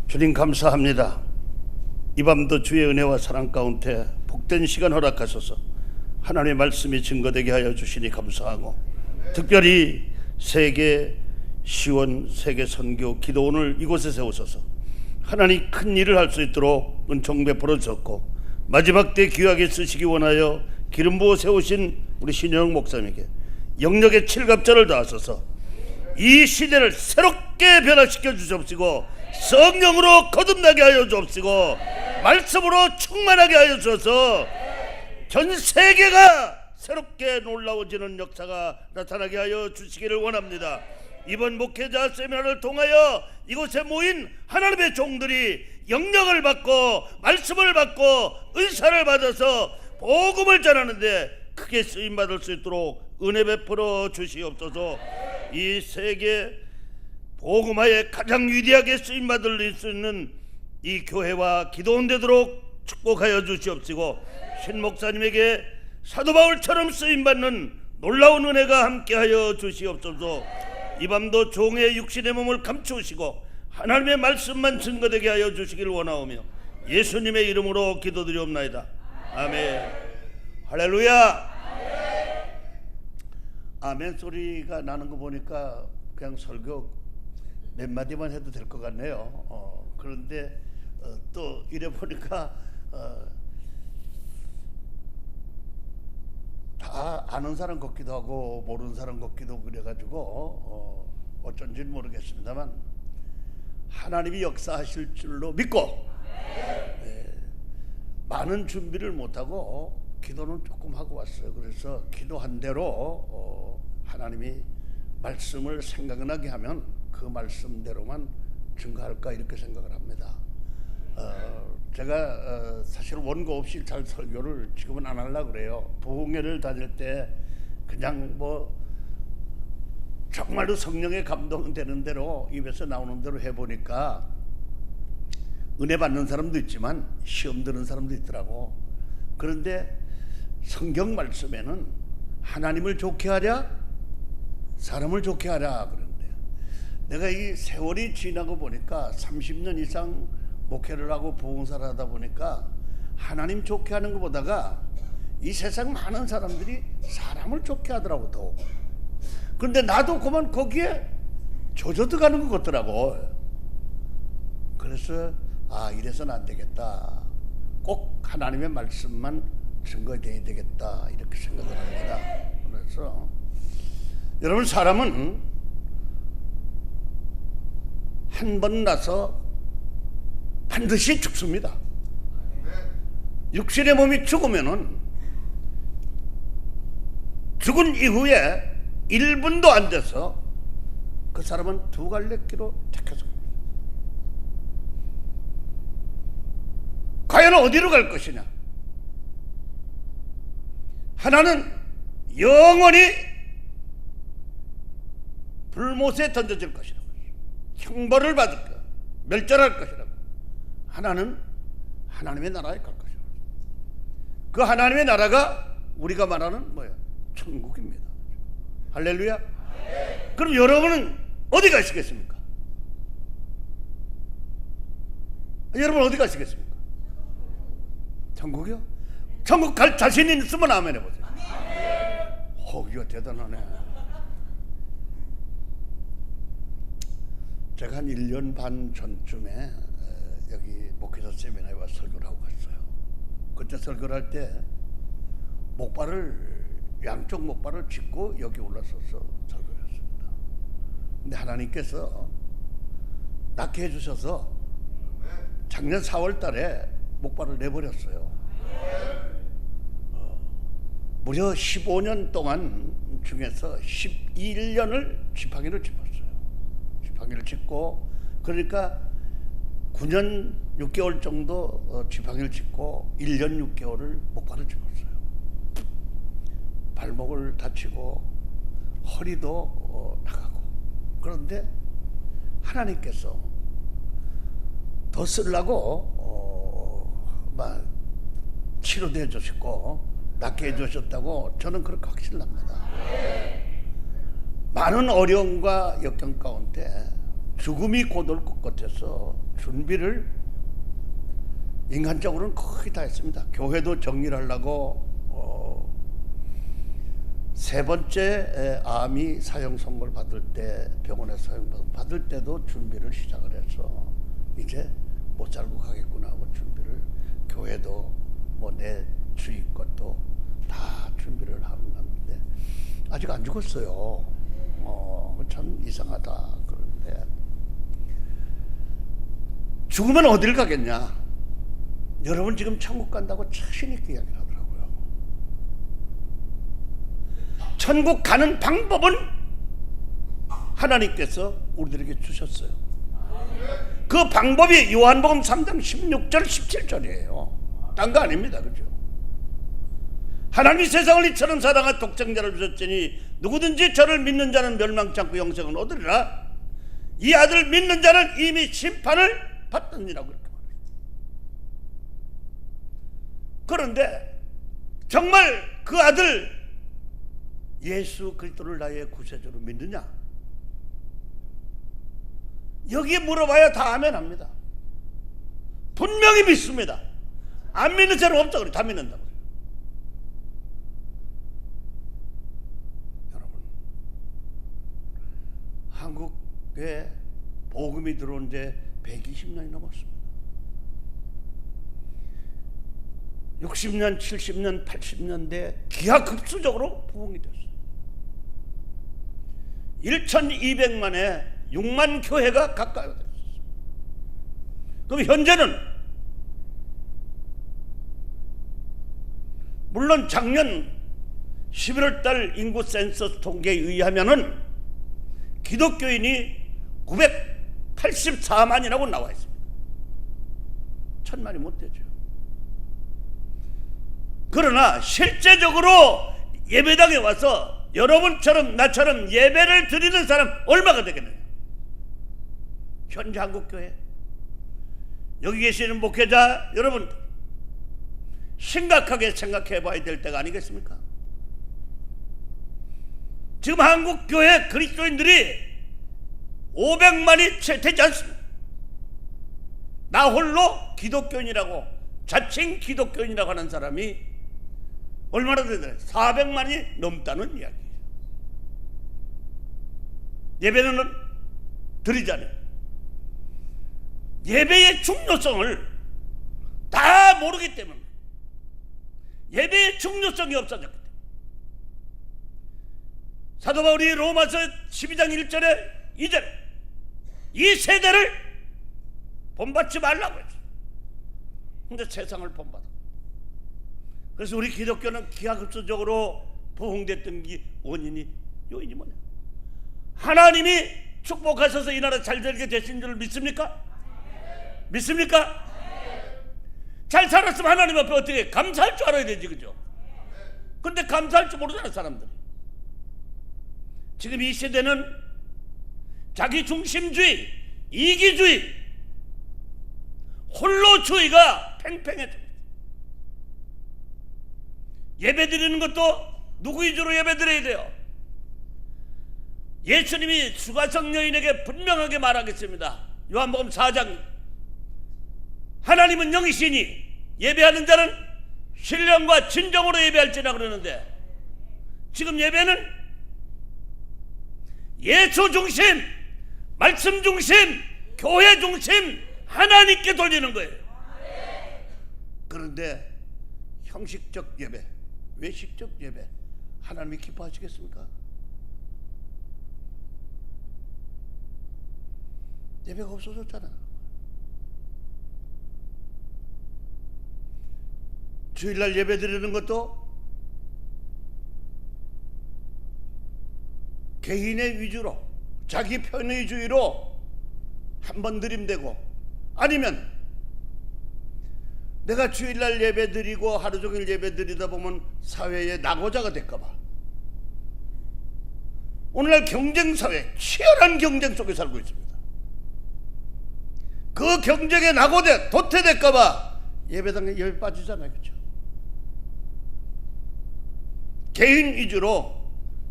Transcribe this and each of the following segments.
주님 감사합니다. 이 밤도 주의 은혜와 사랑 가운데 복된 시간 허락하소서. 하나님의 말씀이 증거되게 하여 주시니 감사하고, 특별히 세계 시원 세계 선교 기도원을 이곳에 세우소서. 하나님 큰 일을 할 수 있도록 은총 베풀어 주셨고, 마지막 때 귀하게 쓰시기 원하여 기름 부어 세우신 우리 신영 목사님에게 영역의 칠갑자를 다하소서. 이 시대를 새롭게 변화시켜 주옵시고, 성령으로 거듭나게 하여 주옵시고, 말씀으로 충만하게 하여 주셔서 전 세계가 새롭게 놀라워지는 역사가 나타나게 하여 주시기를 원합니다. 이번 목회자 세미나를 통하여 이곳에 모인 하나님의 종들이 영역을 받고 말씀을 받고 은사를 받아서 복음을 전하는데 크게 쓰임받을 수 있도록 은혜 베풀어 주시옵소서. 이 세계 복음화에 가장 위대하게 쓰임받을 수 있는 이 교회와 기도원 되도록 축복하여 주시옵시고, 신 목사님에게 사도 바울처럼 쓰임받는 놀라운 은혜가 함께하여 주시옵소서. 이 밤도 종의 육신의 몸을 감추시고 하나님의 말씀만 증거되게 하여 주시기를 원하오며 예수님의 이름으로 기도드리옵나이다. 아멘. 할렐루야. 아멘 소리가 나는 거 보니까 그냥 설교 몇 마디만 해도 될 것 같네요. 그런데 또 이래 보니까 다 아는 사람 같기도 하고 모르는 사람 같기도 그래가지고 어쩐지는 모르겠습니다만 하나님이 역사하실 줄로 믿고, 많은 준비를 못하고 기도는 조금 하고 왔어요. 그래서 기도한 대로 하나님이 말씀을 생각나게 하면 그 말씀대로만 증거할까 이렇게 생각을 합니다. 제가 사실 원고 없이 잘 설교를 지금은 안 하려고 그래요. 부흥회를 다닐 때 그냥 뭐 정말로 성령의 감동되는 대로 입에서 나오는 대로 해보니까 은혜 받는 사람도 있지만 시험 드는 사람도 있더라고. 그런데 성경 말씀에는 하나님을 좋게 하랴 사람을 좋게 하랴 그러는데요. 내가 이 세월이 지나고 보니까 30년 이상 목회를 하고 부흥사를 하다 보니까 하나님 좋게 하는 것보다가 이 세상 많은 사람들이 사람을 좋게 하더라고 더. 그런데 나도 그만 거기에 젖어 들어가는 것 같더라고. 그래서 이래서는 안 되겠다. 꼭 하나님의 말씀만 증거되어야 되겠다 이렇게 생각을 합니다. 그래서 여러분, 사람은 한 번 나서 반드시 죽습니다. 육신의 몸이 죽으면은 죽은 이후에 1분도 안 돼서 그 사람은 두 갈래길로 택해서 과연 어디로 갈 것이냐? 하나는 영원히 불못에 던져질 것이라고, 형벌을 받을 것, 멸절할 것이라고. 하나는 하나님의 나라에 갈 것이라고. 그 하나님의 나라가 우리가 말하는 뭐예요? 천국입니다. 할렐루야. 그럼 여러분은 어디 가시겠습니까? 여러분 어디 가시겠습니까? 천국이요? 천국 갈 자신이 있으면 아멘 해보세요. 이거 대단하네. 제가 한 1년 반 전쯤에 여기 목회자 세미나에 와서 설교를 하고 갔어요. 그때 설교를 할 때 양쪽 목발을 짚고 여기 올라서서 설교를 했습니다. 근데 하나님께서 낫게 해주셔서 작년 4월 달에 목발을 내버렸어요. 무려 15년 동안 중에서 11년을 지팡이를 짚었어요. 지팡이를 짚고, 그러니까 9년 6개월 정도 지팡이를 짚고 1년 6개월을 목발을 짚었어요. 발목을 다치고 허리도 나가고. 그런데 하나님께서 더 쓰려고 막 치료도 해주셨고 낫게 해주셨다고 저는 그렇게 확신합니다. 많은 어려움과 역경 가운데 죽음이 곧 올 것 같아서 준비를 인간적으로는 거의 다 했습니다. 교회도 정리를 하려고 세 번째 암이 사형 선고를 받을 때, 병원에서 사형 받을 때도 준비를 시작을 해서 이제 못 살고 가겠구나 하고 준비를, 교회도 뭐 내 주위 것도 다 준비를 하고 났는데 아직 안 죽었어요. 참 이상하다. 그런데 죽으면 어딜 가겠냐? 여러분 지금 천국 간다고 자신 있게 이야기를 하더라고요. 천국 가는 방법은 하나님께서 우리들에게 주셨어요. 그 방법이 요한복음 3장 16절 17절이에요. 딴 거 아닙니다. 그죠? 하나님이 세상을 이처럼 사랑하 독생자를 주셨으니 누구든지 저를 믿는 자는 멸망치 않고 영생을 얻으리라. 이 아들 믿는 자는 이미 심판을 받느니라고 그렇게 말해요. 그런데 정말 그 아들 예수 그리스도를 나의 구세주로 믿느냐? 여기에 물어봐야 다 아멘 합니다. 분명히 믿습니다. 안 믿는 사람 없다 그래. 다 믿는다고. 여러분, 한국에 복음이 들어온 지 120년이 넘었습니다. 60년, 70년, 80년대 기하급수적으로 부흥이 됐어요. 1200만에 6만 교회가 가까이 됐어요. 그럼 현재는 물론 작년 11월 달 인구 센서스 통계에 의하면은 기독교인이 984만이라고 나와 있습니다. 1000만이 못 되죠. 그러나 실제적으로 예배당에 와서 여러분처럼 나처럼 예배를 드리는 사람 얼마가 되겠느냐? 현재 한국교회 여기 계시는 목회자 여러분 심각하게 생각해 봐야 될 때가 아니겠습니까? 지금 한국교회 그리스도인들이 500만이 채 되지 않습니다. 나 홀로 기독교인이라고 자칭 기독교인이라고 하는 사람이 얼마나 되더래? 400만이 넘다는 이야기예요. 예배는 드리잖아요. 예배의 중요성을 다 모르기 때문에, 예배의 중요성이 없어졌기 때문에. 사도 바울이 로마서 12장 1절에 2절에 이 세대를 본받지 말라고 했어요. 근데 세상을 본받아. 그래서 우리 기독교는 기하급수적으로 부흥됐던 게 요인이 뭐냐? 하나님이 축복하셔서 이 나라 잘 살게 되신 줄 믿습니까? 믿습니까? 잘 살았으면 하나님 앞에 어떻게 감사할 줄 알아야 되지, 그죠? 근데 감사할 줄 모르잖아, 사람들이. 지금 이 세대는 자기 중심주의, 이기주의, 홀로주의가 팽팽해져. 예배 드리는 것도 누구 위주로 예배 드려야 돼요? 예수님이 수가성 여인에게 분명하게 말하겠습니다. 요한복음 4장 하나님은 영이시니 예배하는 자는 신령과 진정으로 예배할지라 그러는데, 지금 예배는 예수 중심, 말씀 중심, 교회 중심, 하나님께 돌리는 거예요. 그런데 형식적 예배, 외식적 예배, 하나님이 기뻐하시겠습니까? 예배가 없어졌잖아. 주일날 예배 드리는 것도 개인의 위주로, 자기 편의주의로 한 번 드림되고, 아니면 내가 주일날 예배 드리고 하루 종일 예배 드리다 보면 사회의 낙오자가 될까봐, 오늘날 경쟁사회, 치열한 경쟁 속에 살고 있습니다. 그 경쟁에 낙오돼 도태될까봐 예배당에 예배 빠지잖아요, 그렇죠? 개인 위주로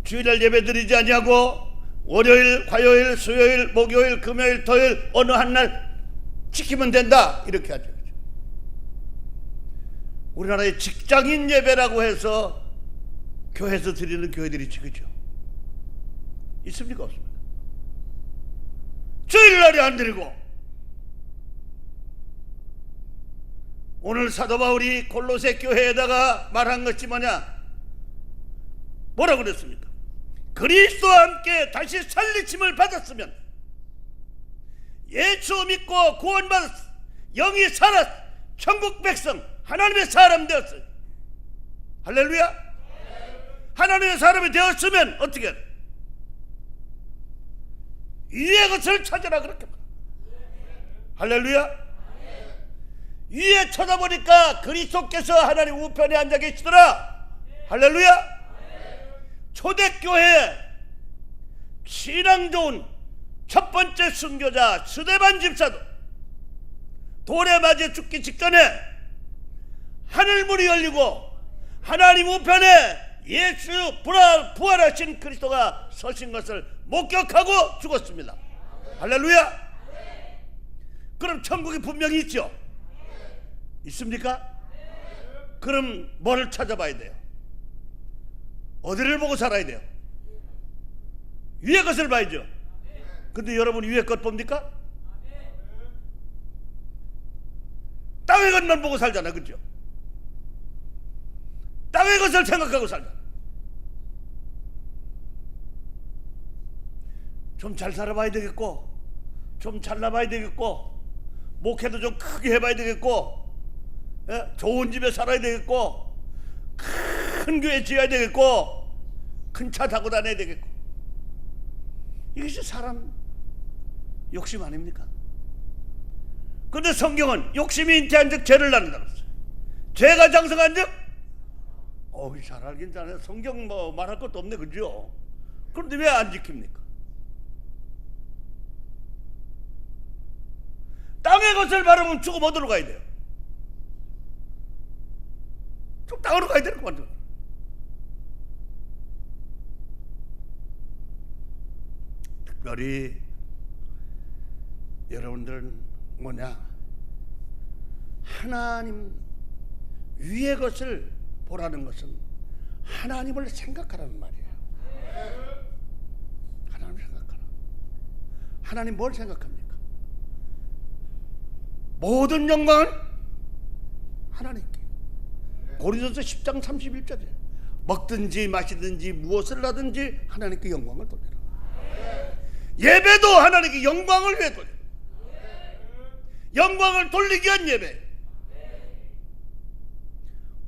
주일날 예배 드리지 아니하고 월요일, 화요일, 수요일, 목요일, 금요일, 토요일 어느 한 날 지키면 된다 이렇게 하죠. 우리나라의 직장인 예배라고 해서 교회에서 드리는 교회들이 있지, 그죠? 있습니까? 없습니까? 주일날이 안 드리고, 오늘 사도 바울이 골로새 교회에다가 말한 것이 뭐냐? 뭐라고 그랬습니까? 그리스도와 함께 다시 살리심을 받았으면, 예수 믿고 구원받았어, 영이 살았어, 천국 백성, 하나님의 사람 되었어요. 할렐루야. 하나님의 사람이 되었으면 어떻게 해? 위의 것을 찾으라 그렇게 말해. 할렐루야. 위에 쳐다보니까 그리스도께서 하나님 우편에 앉아 계시더라. 할렐루야. 초대교회 신앙 좋은 첫 번째 순교자 스데반 집사도 돌에 맞아 죽기 직전에 하늘문이 열리고 하나님 우편에 예수 부활하신 그리스도가 서신 것을 목격하고 죽었습니다. 할렐루야. 그럼 천국이 분명히 있죠? 있습니까? 그럼 뭘 찾아봐야 돼요? 어디를 보고 살아야 돼요? 위의 것을 봐야죠. 근데 여러분 위의 것 봅니까? 땅의 것만 보고 살잖아, 그죠? 땅의 것을 생각하고 살잖아. 좀 잘 살아봐야 되겠고, 좀 잘나봐야 되겠고, 목회도 좀 크게 해봐야 되겠고, 예? 좋은 집에 살아야 되겠고, 큰 교회 지어야 되겠고, 큰 차 타고 다녀야 되겠고. 이것이 사람 욕심 아닙니까? 그런데 성경은 욕심이 잉태한 즉 죄를 낳는다고 했어요. 죄가 장성한 즉, 잘 알긴 잘해. 성경 뭐 말할 것도 없네, 그죠? 그런데 왜 안 지킵니까? 땅의 것을 바라보면 죽음 어디로 가야 돼요? 좀 땅으로 가야 되는 것 같아요. 특별히 여러분들은 뭐냐? 하나님 위의 것을 보라는 것은 하나님을 생각하라는 말이에요. 하나님을 생각하라. 하나님 뭘 생각합니까? 모든 영광은 하나님께. 고린도서 10장 31절이에요. 먹든지 마시든지 무엇을 하든지 하나님께 영광을 돌리라. 예배도 하나님께 영광을 위해 돌리라. 영광을 돌리기 위한 예배.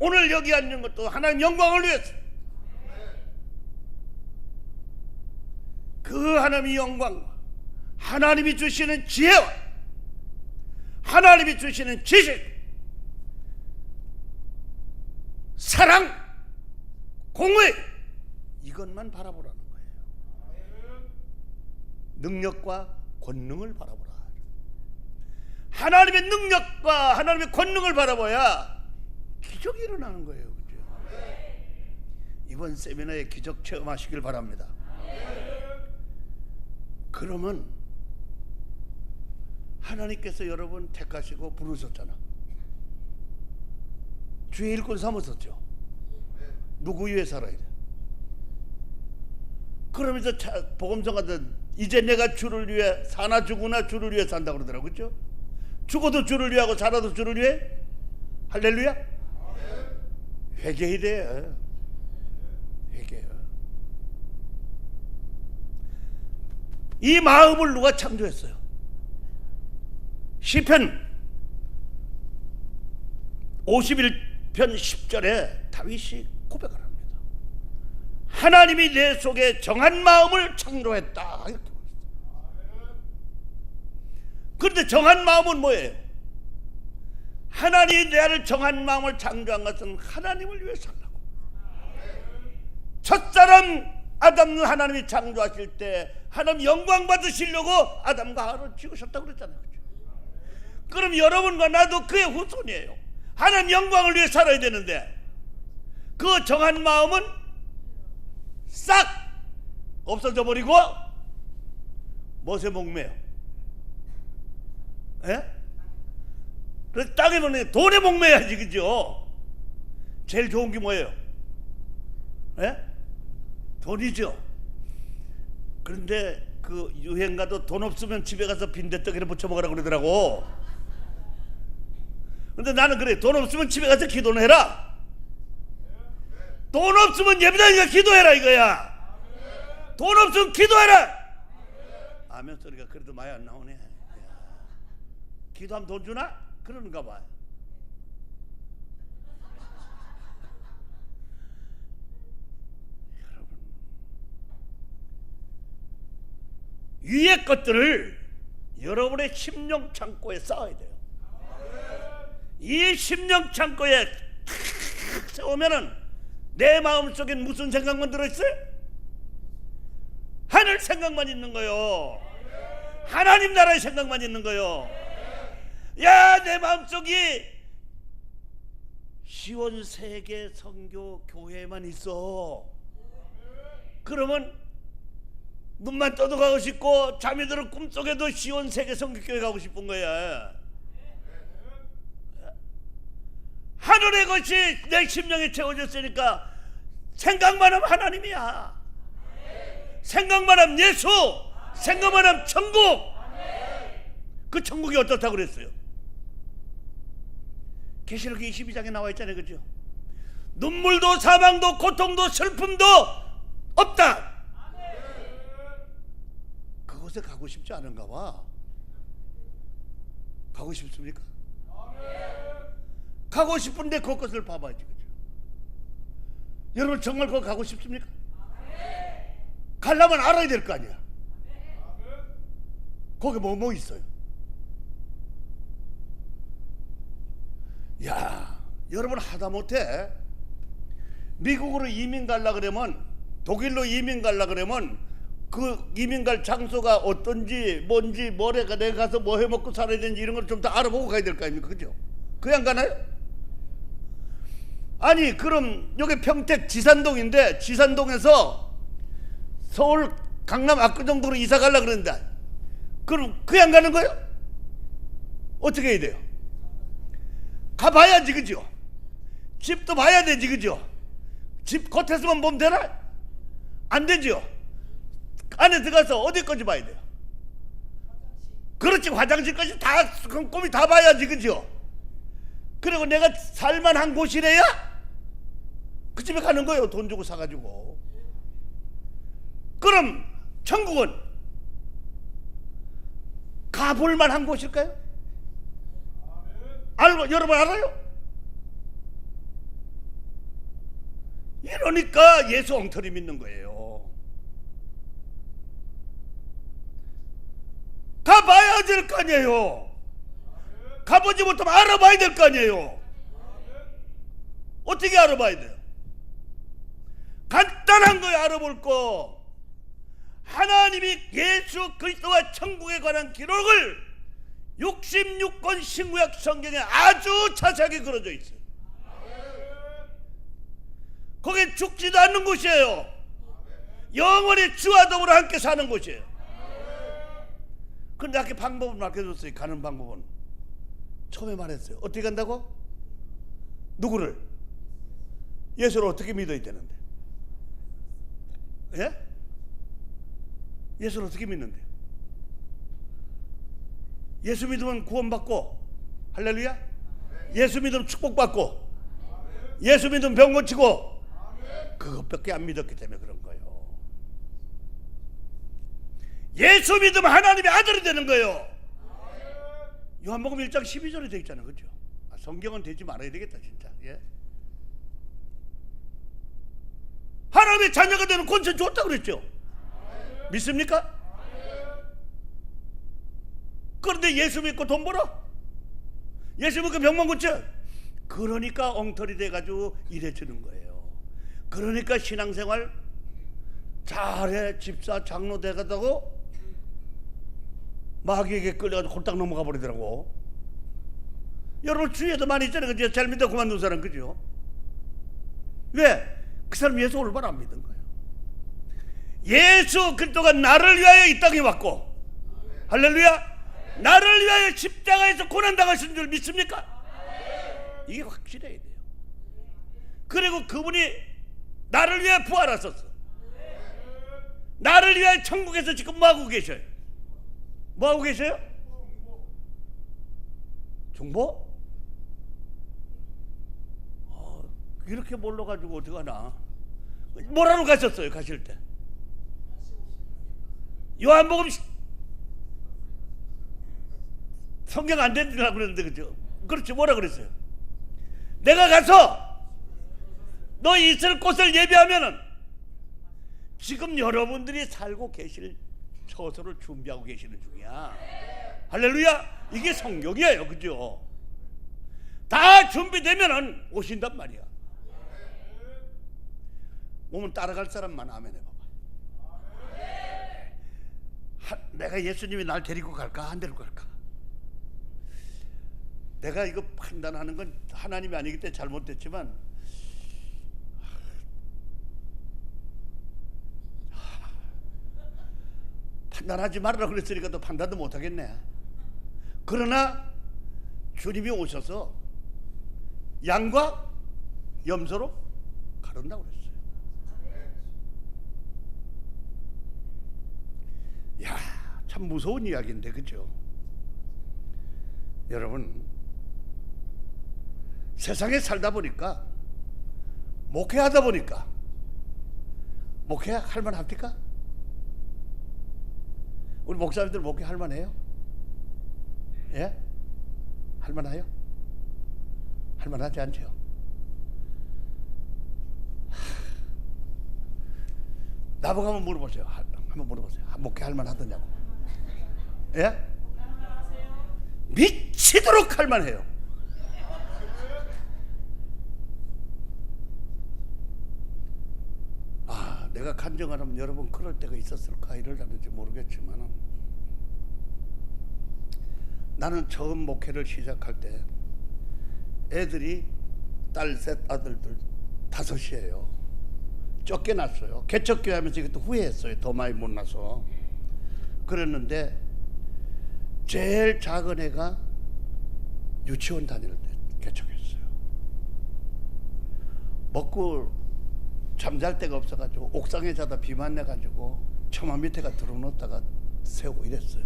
오늘 여기 앉는 것도 하나님 영광을 위해서. 그 하나님의 영광과 하나님이 주시는 지혜와 하나님이 주시는 지식, 사랑, 공의, 이것만 바라보라는 거예요. 능력과 권능을 바라보라. 하나님의 능력과 하나님의 권능을 바라봐야 기적이 일어나는 거예요. 그죠? 이번 세미나에 기적 체험하시길 바랍니다. 그러면 하나님께서 여러분 택하시고 부르셨잖아. 주의 일꾼 삼으셨죠. 누구 위해 살아야 돼? 그러면서 복음성가들 이제 내가 주를 위해 사나 죽으나 주를 위해 산다고 그러더라고요. 그렇죠? 죽어도 주를 위하고 살아도 주를 위해. 할렐루야. 회개해야 돼. 회개해. 이 마음을 누가 창조했어요? 시편 51편 10절에 다윗이 고백을 합니다. 하나님이 내 속에 정한 마음을 창조했다. 이렇게 말했어요. 그런데 정한 마음은 뭐예요? 하나님이 나를 정한 마음을 창조한 것은 하나님을 위해 살라고. 첫사람 아담을 하나님이 창조하실 때 하나님 영광 받으시려고 아담과 하와를 지으셨다고 그랬잖아요. 그럼 여러분과 나도 그의 후손이에요. 하나님 영광을 위해 살아야 되는데 그 정한 마음은 싹 없어져 버리고 무엇에 목매요? 예? 그래서 땅에 보내 돈에 목매야지, 그죠? 제일 좋은 게 뭐예요? 예? 돈이죠. 그런데 그 유행가도 돈 없으면 집에 가서 빈대떡이나 부쳐 먹으라 그러더라고. 근데 나는 그래, 돈 없으면 집에 가서 기도는 해라. 돈 없으면 예배당에 기도해라 이거야. 돈 없으면 기도해라. 아멘 소리가 그래도 많이 안 나오네. 기도하면 돈 주나? 그러는가 봐요. 여러분, 위의 것들을 여러분의 심령 창고에 쌓아야 돼요. 이 심령 창고에 세우면은 내 마음속엔 무슨 생각만 들어있어요? 하늘 생각만 있는 거요. 하나님 나라의 생각만 있는 거요. 야, 내 마음속이 시온 세계 선교 교회만 있어. 그러면 눈만 떠도 가고 싶고 잠이 들어 꿈속에도 시온 세계 선교 교회 가고 싶은 거야. 하늘의 것이 내 심령에 채워졌으니까 생각만 하면 하나님이야. 생각만 하면 예수, 생각만 하면 천국. 그 천국이 어떻다고 그랬어요? 계시록 22장에 나와 있잖아요, 그죠? 눈물도 사망도 고통도 슬픔도 없다. 그곳에 가고 싶지 않은가 봐. 가고 싶습니까? 가고 싶은데 그것을 봐봐야지, 그죠? 여러분 정말 거기 가고 싶습니까? 가려면 알아야 될 거 아니야. 거기 뭐 있어요? 야, 여러분 하다못해 미국으로 이민 갈라 그러면, 독일로 이민 갈라 그러면 그 이민 갈 장소가 어떤지 뭔지 뭐래가 내가 가서 뭐 해먹고 살아야 되는지 이런 걸 좀 더 알아보고 가야 될 거 아닙니까? 그죠? 그냥 가나요? 아니 그럼 여기 평택 지산동인데 지산동에서 서울 강남 압구정동으로 이사 가려고 그러는데 그럼 그냥 가는 거예요? 어떻게 해야 돼요? 가봐야지, 그죠? 집도 봐야 되지, 그죠? 집 겉에서만 보면 되나? 안 되죠? 안에 들어가서 어디 건지 봐야 돼요. 그렇지, 화장실까지 다 꼼꼼히 다 봐야지, 그죠? 그리고 내가 살만한 곳이래야 그 집에 가는 거예요. 돈 주고 사가지고. 그럼 천국은 가볼 만한 곳일까요? 알고, 여러분 알아요? 이러니까 예수 엉터리 믿는 거예요. 가봐야 될 거 아니에요. 가보지 못하면 알아봐야 될 거 아니에요. 어떻게 알아봐야 돼요? 간단한 거에 알아볼 거. 하나님이 예수 그리스도와 천국에 관한 기록을 66권 신구약 성경에 아주 자세하게 그려져 있어요. 거긴 죽지도 않는 곳이에요. 영원히 주와 더불어 함께 사는 곳이에요. 그런데 아까 방법을 맡겨줬어요. 가는 방법은 처음에 말했어요. 어떻게 간다고? 누구를? 예수를 어떻게 믿어야 되는데? 예? 예수를 어떻게 믿는데? 예수 믿으면 구원받고, 할렐루야? 예수 믿으면 축복받고, 예수 믿으면 병 고치고, 그것밖에 안 믿었기 때문에 그런 거예요. 예수 믿으면 하나님의 아들이 되는 거예요. 요한복음 1장 12절에 되어 있잖아요, 그렇죠? 성경은 되지 말아야 되겠다, 진짜. 예? 하나님의 자녀가 되는 권세 줬다고 그랬죠? 믿습니까? 그런데 예수 믿고 돈 벌어? 예수 믿고 병만 고쳐? 그러니까 엉터리 돼가지고 이래주는 거예요. 그러니까 신앙생활 잘해, 집사 장로 돼가다고 마귀에게 끌려가지고 홀딱 넘어가 버리더라고. 여러분 주위에도 많이 있잖아요, 그죠? 잘 믿어 그만둔 사람, 그죠? 왜? 그 사람 예수 올바로 안 믿은 거예요. 예수 그리스도가 나를 위하여 이 땅에 왔고 할렐루야. 나를 위하여 십자가에서 고난당하신 줄 믿습니까? 이게 확실해야 돼요. 그리고 그분이 나를 위해 부활하셨어. 나를 위하여 천국에서 지금 뭐하고 계셔요? 뭐하고 계셔요? 중보? 이렇게 몰라가지고 어떡하나. 뭐라고 가셨어요? 가실 때 요한복음 성경 안 된다고 그랬는데, 그죠? 그렇지. 뭐라 그랬어요? 내가 가서 너 있을 곳을 예비하면은 지금 여러분들이 살고 계실 처소를 준비하고 계시는 중이야. 할렐루야. 이게 성경이에요. 그죠? 다 준비되면은 오신단 말이야. 오면 따라갈 사람만 아멘 해봐봐. 내가 예수님이 날 데리고 갈까 안 데리고 갈까? 내가 이거 판단하는 건 하나님이 아니기 때문에 잘못됐지만 판단하지 말아라 그랬으니까 또 판단도 못하겠네. 그러나 주님이 오셔서 양과 염소로 가른다고 그랬어요. 야, 참 무서운 이야기인데, 그죠? 여러분, 세상에 살다 보니까, 목회하다 보니까, 목회할 만합니까? 우리 목사님들 목회할 만해요? 예? 할 만해요? 할 만하지 않죠? 나보고 한번 물어보세요. 한번 물어보세요. 목회할 만하더냐고. 예? 미치도록 할 만해요. 내가 간증하면 여러분 그럴 때가 있었을까 이러려는지 모르겠지만 나는 처음 목회를 시작할 때 애들이 딸 셋 아들들 5이에요. 쫓겨났어요. 개척교회 하면서 이것도 후회했어요. 더 많이 못 나서. 그랬는데 제일 작은 애가 유치원 다닐 때 개척했어요. 먹고 잠잘 데가 없어가지고 옥상에 자다 비만 내가지고 처마 밑에가 들어놓다가 세우고 이랬어요.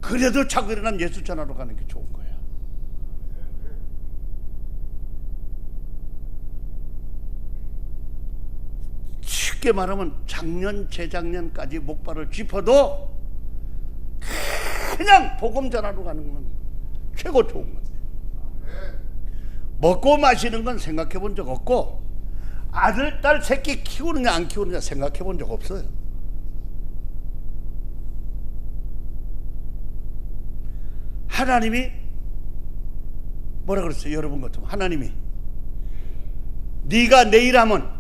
그래도 자고 일어나면 예수 전하러 가는 게 좋은 거예요. 쉽게 말하면 작년 재작년까지 목발을 짚어도 그냥 복음 전하러 가는 건 최고 좋은 건데, 먹고 마시는 건 생각해 본 적 없고 아들, 딸, 새끼 키우느냐 안 키우느냐 생각해 본 적 없어요. 하나님이 뭐라 그랬어요? 여러분 같으면 하나님이 네가 내 일하면,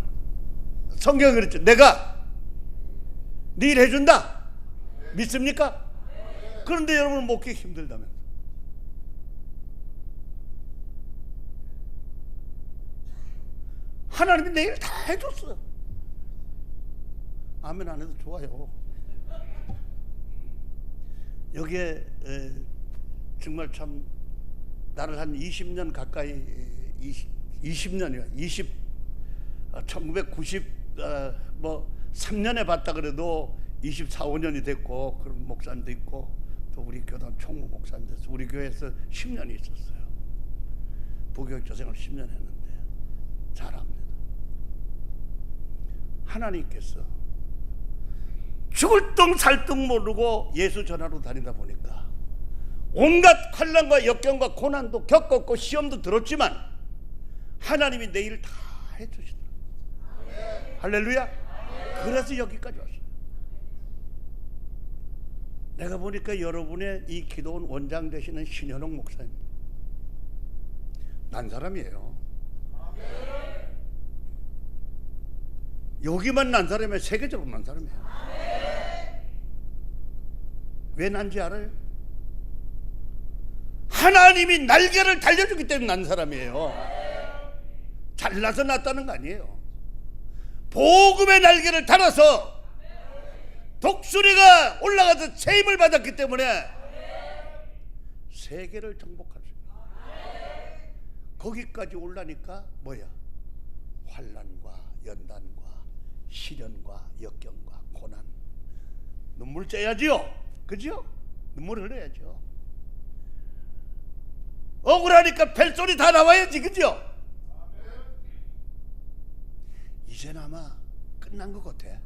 성경에 그랬죠. 내가 네 일 해준다. 믿습니까? 그런데 여러분 먹기 힘들다면 하나님이 내 일 다 해줬어. 아멘 안 해도 좋아요. 여기에 정말 참 나를 한 20년 가까이 20년이요. 1993년에 봤다 그래도 24, 5년이 됐고 그런 목사님도 있고 또 우리 교단 총무 목사님도 있어서 우리 교회에서 10년이 있었어요. 부교육자 생활 10년 했는데 잘합니다. 하나님께서 죽을 똥 살 똥 모르고 예수 전하러 다니다 보니까 온갖 환난과 역경과 고난도 겪었고 시험도 들었지만 하나님이 내 일을 다 해주시더라고요. 할렐루야. 그래서 여기까지 왔어요. 내가 보니까 여러분의 이 기도원 원장 되시는 신현옥 목사님 난 사람이에요. 여기만 난 사람이에요. 세계적으로 난 사람이에요. 왜 난지 알아요? 하나님이 날개를 달려주기 때문에 난 사람이에요. 잘나서 났다는 거 아니에요. 복음의 날개를 달아서 독수리가 올라가서 새 힘을 받았기 때문에 세계를 정복할 수 있어요. 거기까지 올라니까 뭐야? 환난과 연단과 시련과 역경과 고난, 눈물 째야지요. 그죠? 눈물 흘려야죠. 억울하니까 벨소리 다 나와야지. 그죠? 이제는 아마 끝난 것 같아.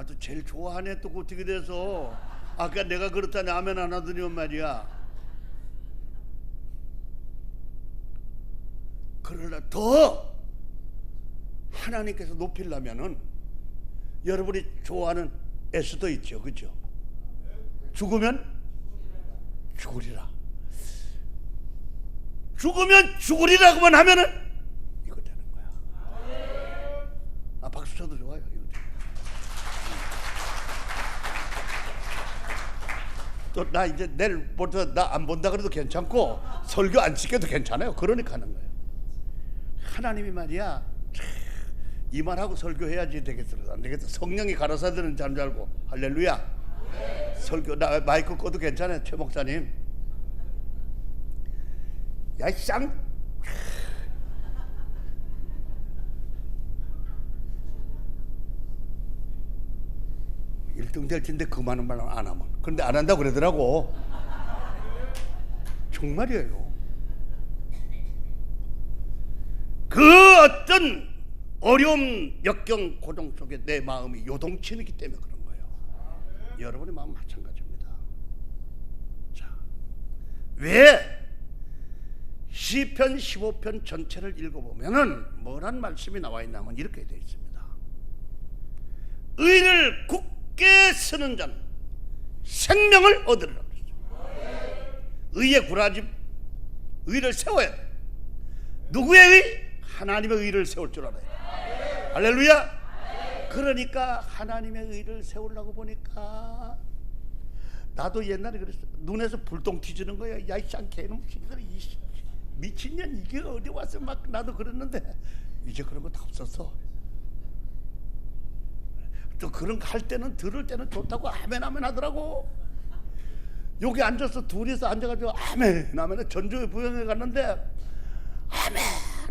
또 제일 좋아하네. 또 어떻게 돼서 아까 내가 그렇다니 아멘 안 하더니만 말이야. 그러나 더 하나님께서 높이려면은 여러분이 좋아하는 에스더 있죠. 그죠? 죽으면 죽으리라. 죽으면 죽으리라고만 하면은 이거 되는 거야. 박수 쳐도 좋아요. 또 나 이제 내일부터 나 안 본다 그래도 괜찮고 설교 안 시켜도 괜찮아요. 그러니까 하는 거예요. 하나님이 말이야, 이 말하고 설교해야지 되겠어. 안 되겠어. 성령이 가라사대는 잠 잘고. 할렐루야. 설교 나 마이크 꺼도 괜찮아요. 최 목사님. 야 쌍 1등 될 텐데 그 많은 말 안 하면. 그런데 안 한다고 그러더라고. 정말이에요. 그 어떤 어려움, 역경, 고통 속에 내 마음이 요동치기 때문에 그런 거예요. 여러분의 마음 마찬가지입니다. 자, 왜 시편 15편 전체를 읽어보면은 뭐란 말씀이 나와 있냐면 이렇게 되어 있습니다. 의를 굳게 쓰는 자는 생명을 얻으리라. 의의 구라짐, 의를 세워야 돼. 누구의 의? 하나님의 의를 세울 줄 알아요. 할렐루야. 그러니까 하나님의 의를 세우려고 보니까 나도 옛날에 그랬어. 눈에서 불똥 튀지는 거야. 야 이 쌍개놈 미친년 이게 어디 와서 막. 나도 그랬는데 이제 그런 거 다 없었어. 또 그런 거 할 때는 들을 때는 좋다고 아멘 아멘 하더라고. 여기 앉아서 둘이서 앉아가지고 아멘 아멘. 전주에 부영회 갔는데 아멘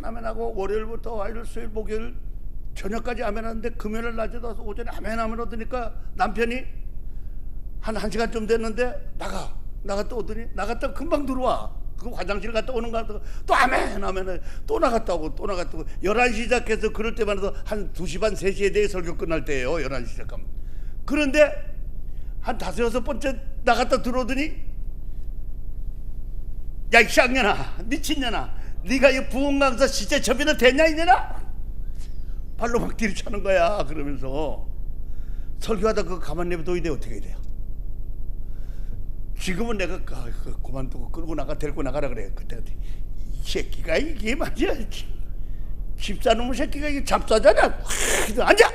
아멘 하고 월요일부터 화요일 수요일 목요일 저녁까지 아멘 하는데 금요일 낮에도 와서 오전에 아멘 아멘 하더니까 남편이 한 1시간쯤 됐는데 나갔다 오더니 나갔다 금방 들어와. 그 화장실 갔다 오는 거 같다고 또 아멘 아멘 또 나갔다 오고 11시 시작해서 그럴 때만 해도 한 2시 반 3시에 대해 설교 끝날 때예요. 11시 시작하면. 그런데 한 5, 6번째 나갔다 들어오더니 야 이 쌍년아 미친년아 네가 이 부흥 강사 시제 접이나 됐냐 이년아? 발로 막 들이차는 거야. 그러면서 설교하다 그거 가만 내버려둬야 돼. 어떻게 해야 돼요? 지금은 내가 그만두고 끌고 데리고 나가라 그래. 그때 이 새끼가 이게 말이야. 집사놈의 새끼가 이게 잡사잖아. 앉아.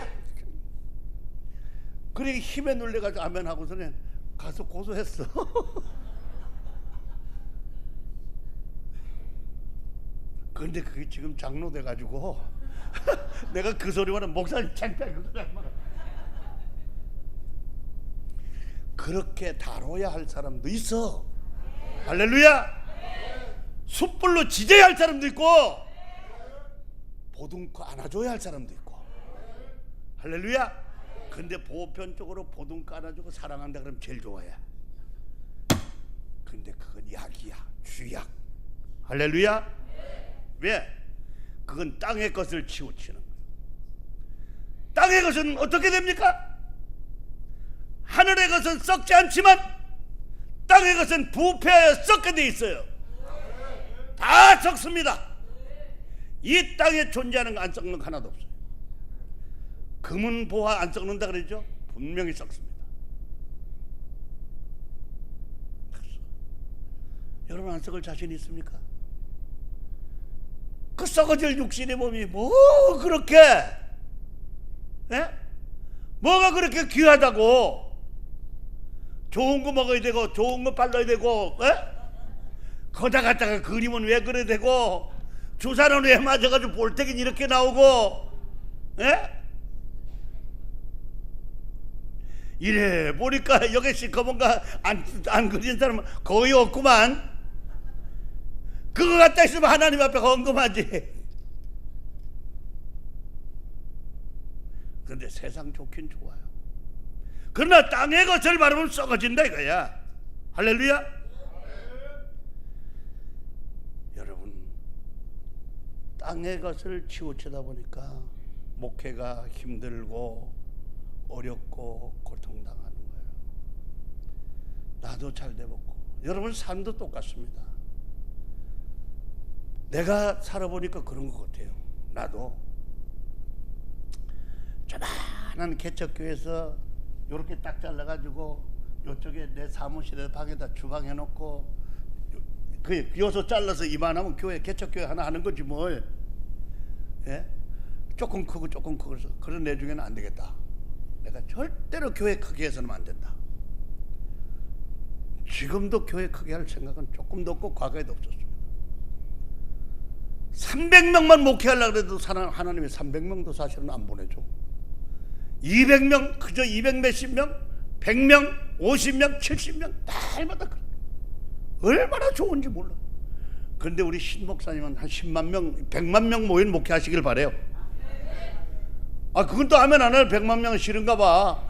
그래 힘에 눌려가지고 아멘 하고서는 가서 고소했어. 그런데 그게 지금 장로 돼가지고 내가 그 소리만은 목사님 창피하게 그렇게 다뤄야 할 사람도 있어. 할렐루야. 숯불로 지져야 할 사람도 있고 보듬고 안아줘야 할 사람도 있고. 할렐루야. 근데 보편적으로 보듬고 안아주고 사랑한다 그러면 제일 좋아해. 근데 그건 약이야. 쥐약. 할렐루야. 왜? 그건 땅의 것을 치우치는 거예요. 땅의 것은 어떻게 됩니까? 하늘의 것은 썩지 않지만 땅의 것은 부패하여 썩게 돼 있어요. 다 썩습니다. 이 땅에 존재하는 거 안 썩는 거 하나도 없어요. 금은 보화 안 썩는다 그러죠? 분명히 썩습니다. 여러분 안 썩을 자신 있습니까? 그 썩어질 육신의 몸이 뭐 그렇게 뭐가 그렇게 귀하다고? 좋은 거 먹어야 되고 좋은 거 발라야 되고 거다 갖다가 그림은 왜 그래 되고 주사는 왜 맞아가지고 볼때긴 이렇게 나오고 이래 보니까 여기 시커먼가 안 그린 사람은 거의 없구만. 그거 갖다 있으면 하나님 앞에 헌금하지. 그런데 세상 좋긴 좋아요. 그러나 땅의 것을 바르면 썩어진다 이거야. 할렐루야. 여러분, 땅의 것을 치우치다 보니까 목회가 힘들고 어렵고 고통당하는 거예요. 나도 잘 돼먹고. 여러분, 삶도 똑같습니다. 내가 살아보니까 그런 것 같아요. 나도 조만한 개척교회에서 이렇게 딱 잘라가지고 이쪽에 내 사무실에 방에다 주방 해놓고 그 여기서 잘라서 이만하면 교회 개척교회 하나 하는 거지 뭘. 예? 조금 크고 조금 크고 해서 그런 내 중에는 안 되겠다. 내가 절대로 교회 크게 해서는 안 된다. 지금도 교회 크게 할 생각은 조금도 없고 과거에도 없었습니다. 300명만 목회하려고 해도 하나님이 300명도 사실은 안 보내줘. 200명, 그저 200 몇십 명, 100명, 50명, 70명 날마다 얼마나 좋은지 몰라. 그런데 우리 신 목사님은 한 10만 명, 100만 명 모인 목회하시길 바래요. 아, 그건 또 하면 안 해요. 100만 명은 싫은가 봐.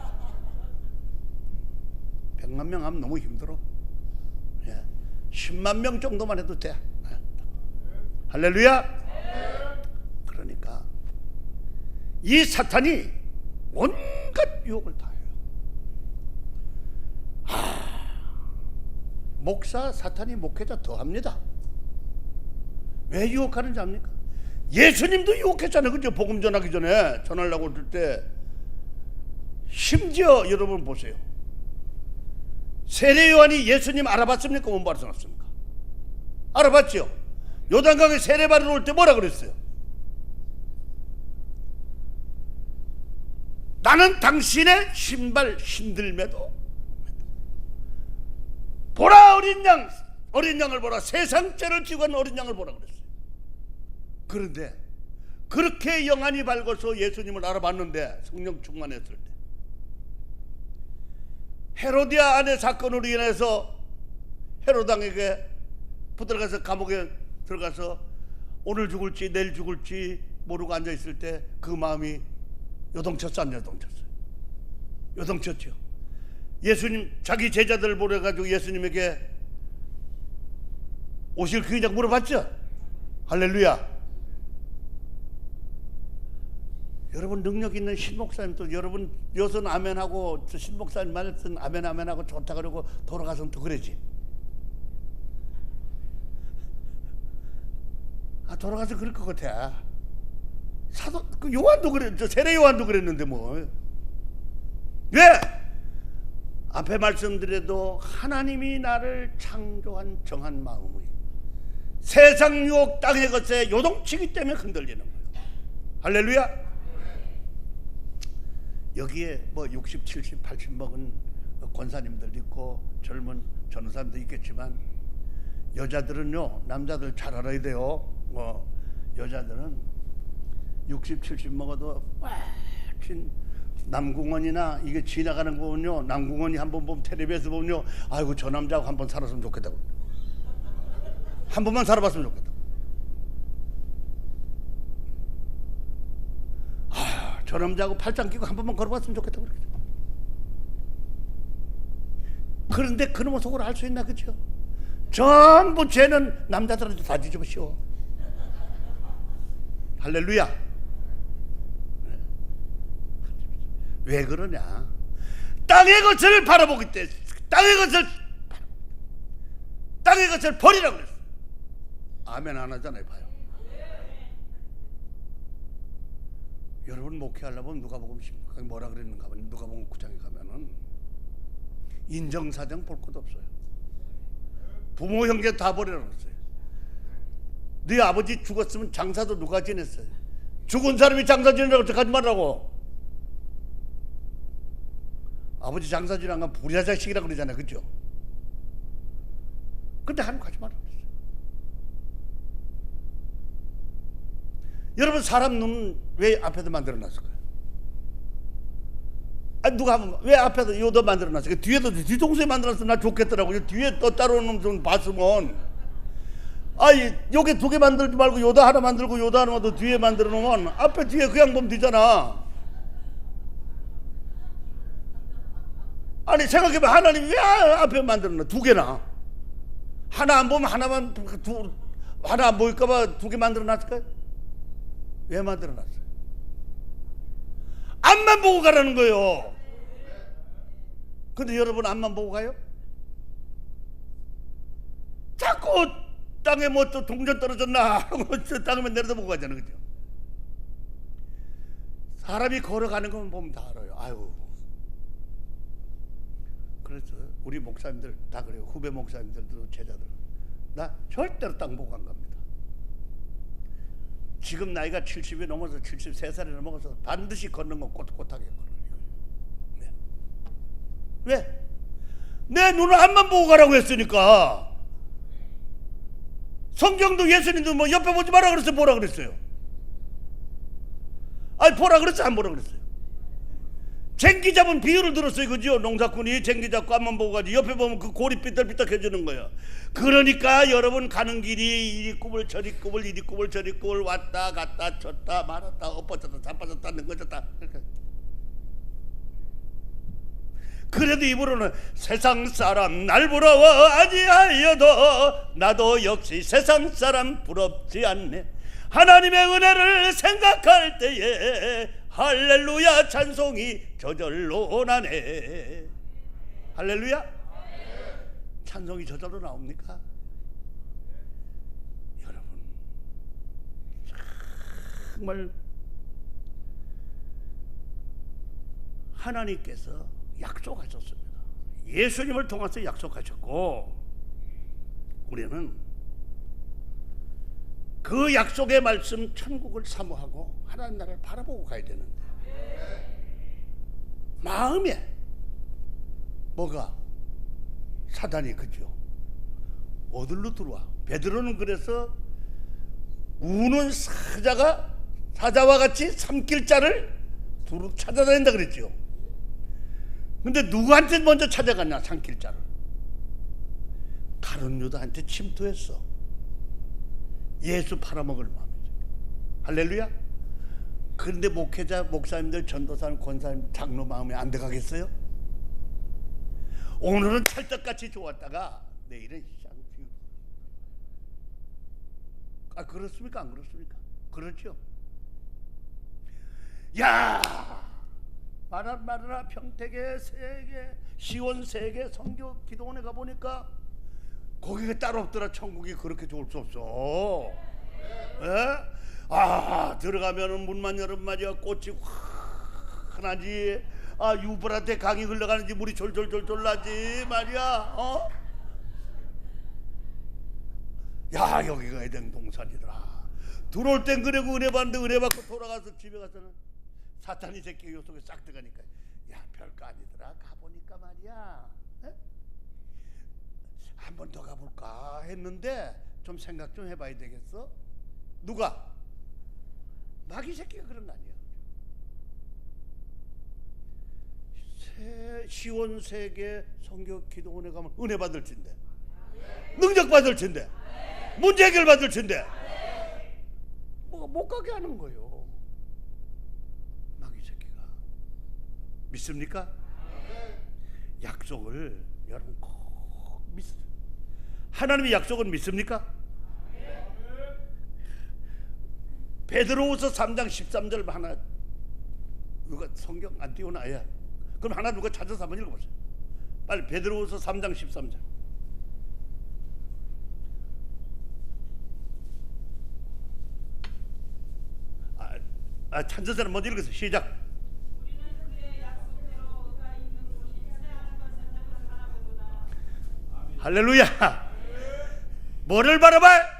100만 명 하면 너무 힘들어. 10만 명 정도만 해도 돼. 할렐루야. 그러니까 이 사탄이 온갖 유혹을 다 해요. 목사, 사탄이 목회자 더 합니다. 왜 유혹하는지 압니까? 예수님도 유혹했잖아요. 그죠? 복음 전하기 전에 전하려고 할 때. 심지어 여러분 보세요. 세례 요한이 예수님 알아봤습니까? 못 알아봤습니까? 알아봤죠? 요단강에 세례 받으러 올 때 뭐라 그랬어요? 나는 당신의 신발 신들매도 보라 어린 양을 보라. 세상 죄를 지고 간 어린 양을 보라 그랬어요. 그런데 그렇게 영안이 밝아서 예수님을 알아봤는데 성령 충만했을 때 헤로디아 아내 사건으로 인해서 헤로당에게 붙들어가서 감옥에 들어가서 오늘 죽을지 내일 죽을지 모르고 앉아있을 때 그 마음이 요동쳤어 안 요동쳤어요? 요동쳤죠. 예수님 자기 제자들을 보내가지고 예수님에게 오실 그이냐고 물어봤죠. 할렐루야. 여러분 능력 있는 신목사님도 여러분 여선 아멘하고 신목사님 말씀 아멘하고 좋다 그러고 돌아가서는 또 그러지. 돌아가서 그럴 것 같아. 사도 그 요한도 그래. 저 세례 요한도 그랬는데 뭐. 왜? 앞에 말씀드려도 하나님이 나를 창조한 정한 마음이 세상 유혹 땅의 것에 요동치기 때문에 흔들리는 거예요. 할렐루야. 여기에 뭐 60, 70, 80 먹은 권사님들도 있고 젊은 전도사님도 있겠지만 여자들은요, 남자들 잘 알아야 돼요. 여자들은 60, 70 먹어도 진 남궁원이나 이게 지나가는 거 보면요, 남궁원이 한번 보면 텔레비에서 보면요, 아이고 저 남자하고 한번 살았으면 좋겠다고, 한 번만 살아봤으면 좋겠다. 저 남자하고 팔짱 끼고 한 번만 걸어봤으면 좋겠다고 그러겠죠. 그런데 그놈의 속을 알 수 있나, 그죠? 전부 죄는 남자들한테 다 뒤집어 씌워. 할렐루야. 왜 그러냐? 땅의 것을 바라보기 때문에. 땅의 것을 버리라고 그랬어. 아멘 안 하잖아요. 봐요. 여러분 목회하려면 누가복음 16장에 뭐라 그랬는가 하면, 누가복음 9장에 가면은 인정사정 볼 것도 없어요. 부모 형제 다 버리라고 그랬어요. 네 아버지 죽었으면 장사도 누가 지냈어요? 죽은 사람이 장사 지내라고 하지 말라고. 아버지 장사 지내는 건 부자 자식이라고 그러잖아요. 그죠? 근데 하나님 가지 말라고 그랬어요. 여러분 사람 눈 왜 앞에도 만들어놨을까요? 누가 하면 왜 앞에서 요도 만들어놨어? 뒤에도 뒤통수에 만들어놨어. 나 좋겠더라고. 뒤에 또 따로 오는 좀 봤으면, 요게 두 개 만들지 말고 요도 하나 만들고 요도 하나 더 뒤에 만들어 놓으면 앞에 뒤에 그냥 보면 되잖아. 아니 생각해봐. 하나님이 왜 앞에 만들어놔? 두 개나. 하나 안 보면 하나 안 보일까봐 두 개 만들어놨을까요? 왜 만들어놨어요? 앞만 보고 가라는 거예요. 근데 여러분 앞만 보고 가요? 자꾸 땅에 뭐 또 동전 떨어졌나 하고 저 땅에만 내려다보고 가잖아요. 그죠? 사람이 걸어가는 것만 보면 다 알아요. 아유. 그래서 우리 목사님들 다 그래요. 후배 목사님들도 제자들. 나 절대로 땅 보고 안 갑니다. 지금 나이가 70이 넘어서 73살이 넘어서 반드시 걷는 건 꼿꼿하게 걸어요. 네. 왜? 내 눈을 앞만 보고 가라고 했으니까. 성경도 예수님도 뭐 옆에 보지 마라 그랬어요? 보라 그랬어요? 보라 그랬어요? 안 보라 그랬어요? 쟁기 잡은 비유를 들었어요. 그죠? 농사꾼이 쟁기 잡고 앞만 보고 가지 옆에 보면 그 골이 삐뚤삐뚤해지는 거예요. 그러니까 여러분 가는 길이 이리 꾸불 저리 꾸불 이리 꾸불 저리 꾸불 왔다 갔다 쳤다 말았다 엎어졌다 자빠졌다 넘어졌다. 그래도 입으로는 세상 사람 날 부러워 아니하여도 나도 역시 세상 사람 부럽지 않네. 하나님의 은혜를 생각할 때에 할렐루야 찬송이 저절로 나네. 할렐루야? 찬송이 저절로 나옵니까? 여러분 정말 하나님께서 약속하셨습니다. 예수님을 통해서 약속하셨고 우리는 그 약속의 말씀 천국을 사모하고 하나님 나라를 바라보고 가야 되는데 마음에 뭐가 사단이 그죠? 어디로 들어와? 베드로는 그래서 우는 사자와 같이 삼킬자를 두루 찾아다닌다 그랬죠. 근데 누구한테 먼저 찾아갔냐? 삼킬자를 가룟 유다한테 침투했어. 예수 팔아먹을 마음이죠. 할렐루야. 그런데 목회자, 목사님들, 전도사님, 권사님, 장로 마음에 안 들어가겠어요? 오늘은 찰떡같이 좋았다가 내일은 쌍피. 그렇습니까? 안 그렇습니까? 그렇죠. 야, 말하라 평택에 3개, 시원 3개 선교 기도원에 가보니까 거기가 따로 없더라. 천국이 그렇게 좋을 수 없어. 예? 들어가면은 문만 열은 말이야 꽃이 환하지. 유브라테 강이 흘러가는지 물이 졸졸졸졸 나지 말이야. 야, 여기가 에덴 동산이더라. 들어올 땐 그래고 은혜 받는데 은혜 받고 돌아가서 집에 가서는 사탄이 새끼 요 속에 싹 들어가니까 야, 별거 아니더라. 가보니까 말이야. 한 번 더 가볼까 했는데 좀 생각 좀 해봐야 되겠어. 누가? 마귀 새끼가 그런 거 아니야. 시원 3개 성교 기도원에 가면 은혜 받을 텐데, 능력 받을 텐데, 문제 해결 받을 텐데 못 가게 하는 거예요. 마귀 새끼가. 믿습니까? 약속을 여러분 꼭 믿으세요. 하나님의 약속은 믿습니까? 베드로후서 3장 13절 하나 누가 성경 안 띄워놔야. 그럼 하나 누가 찾아서 한번 읽어보세요. 빨리 베드로후서 3장 13절. 찾은 사람 먼저 읽으세요. 시작. 할렐루야. 뭐를 바라봐요?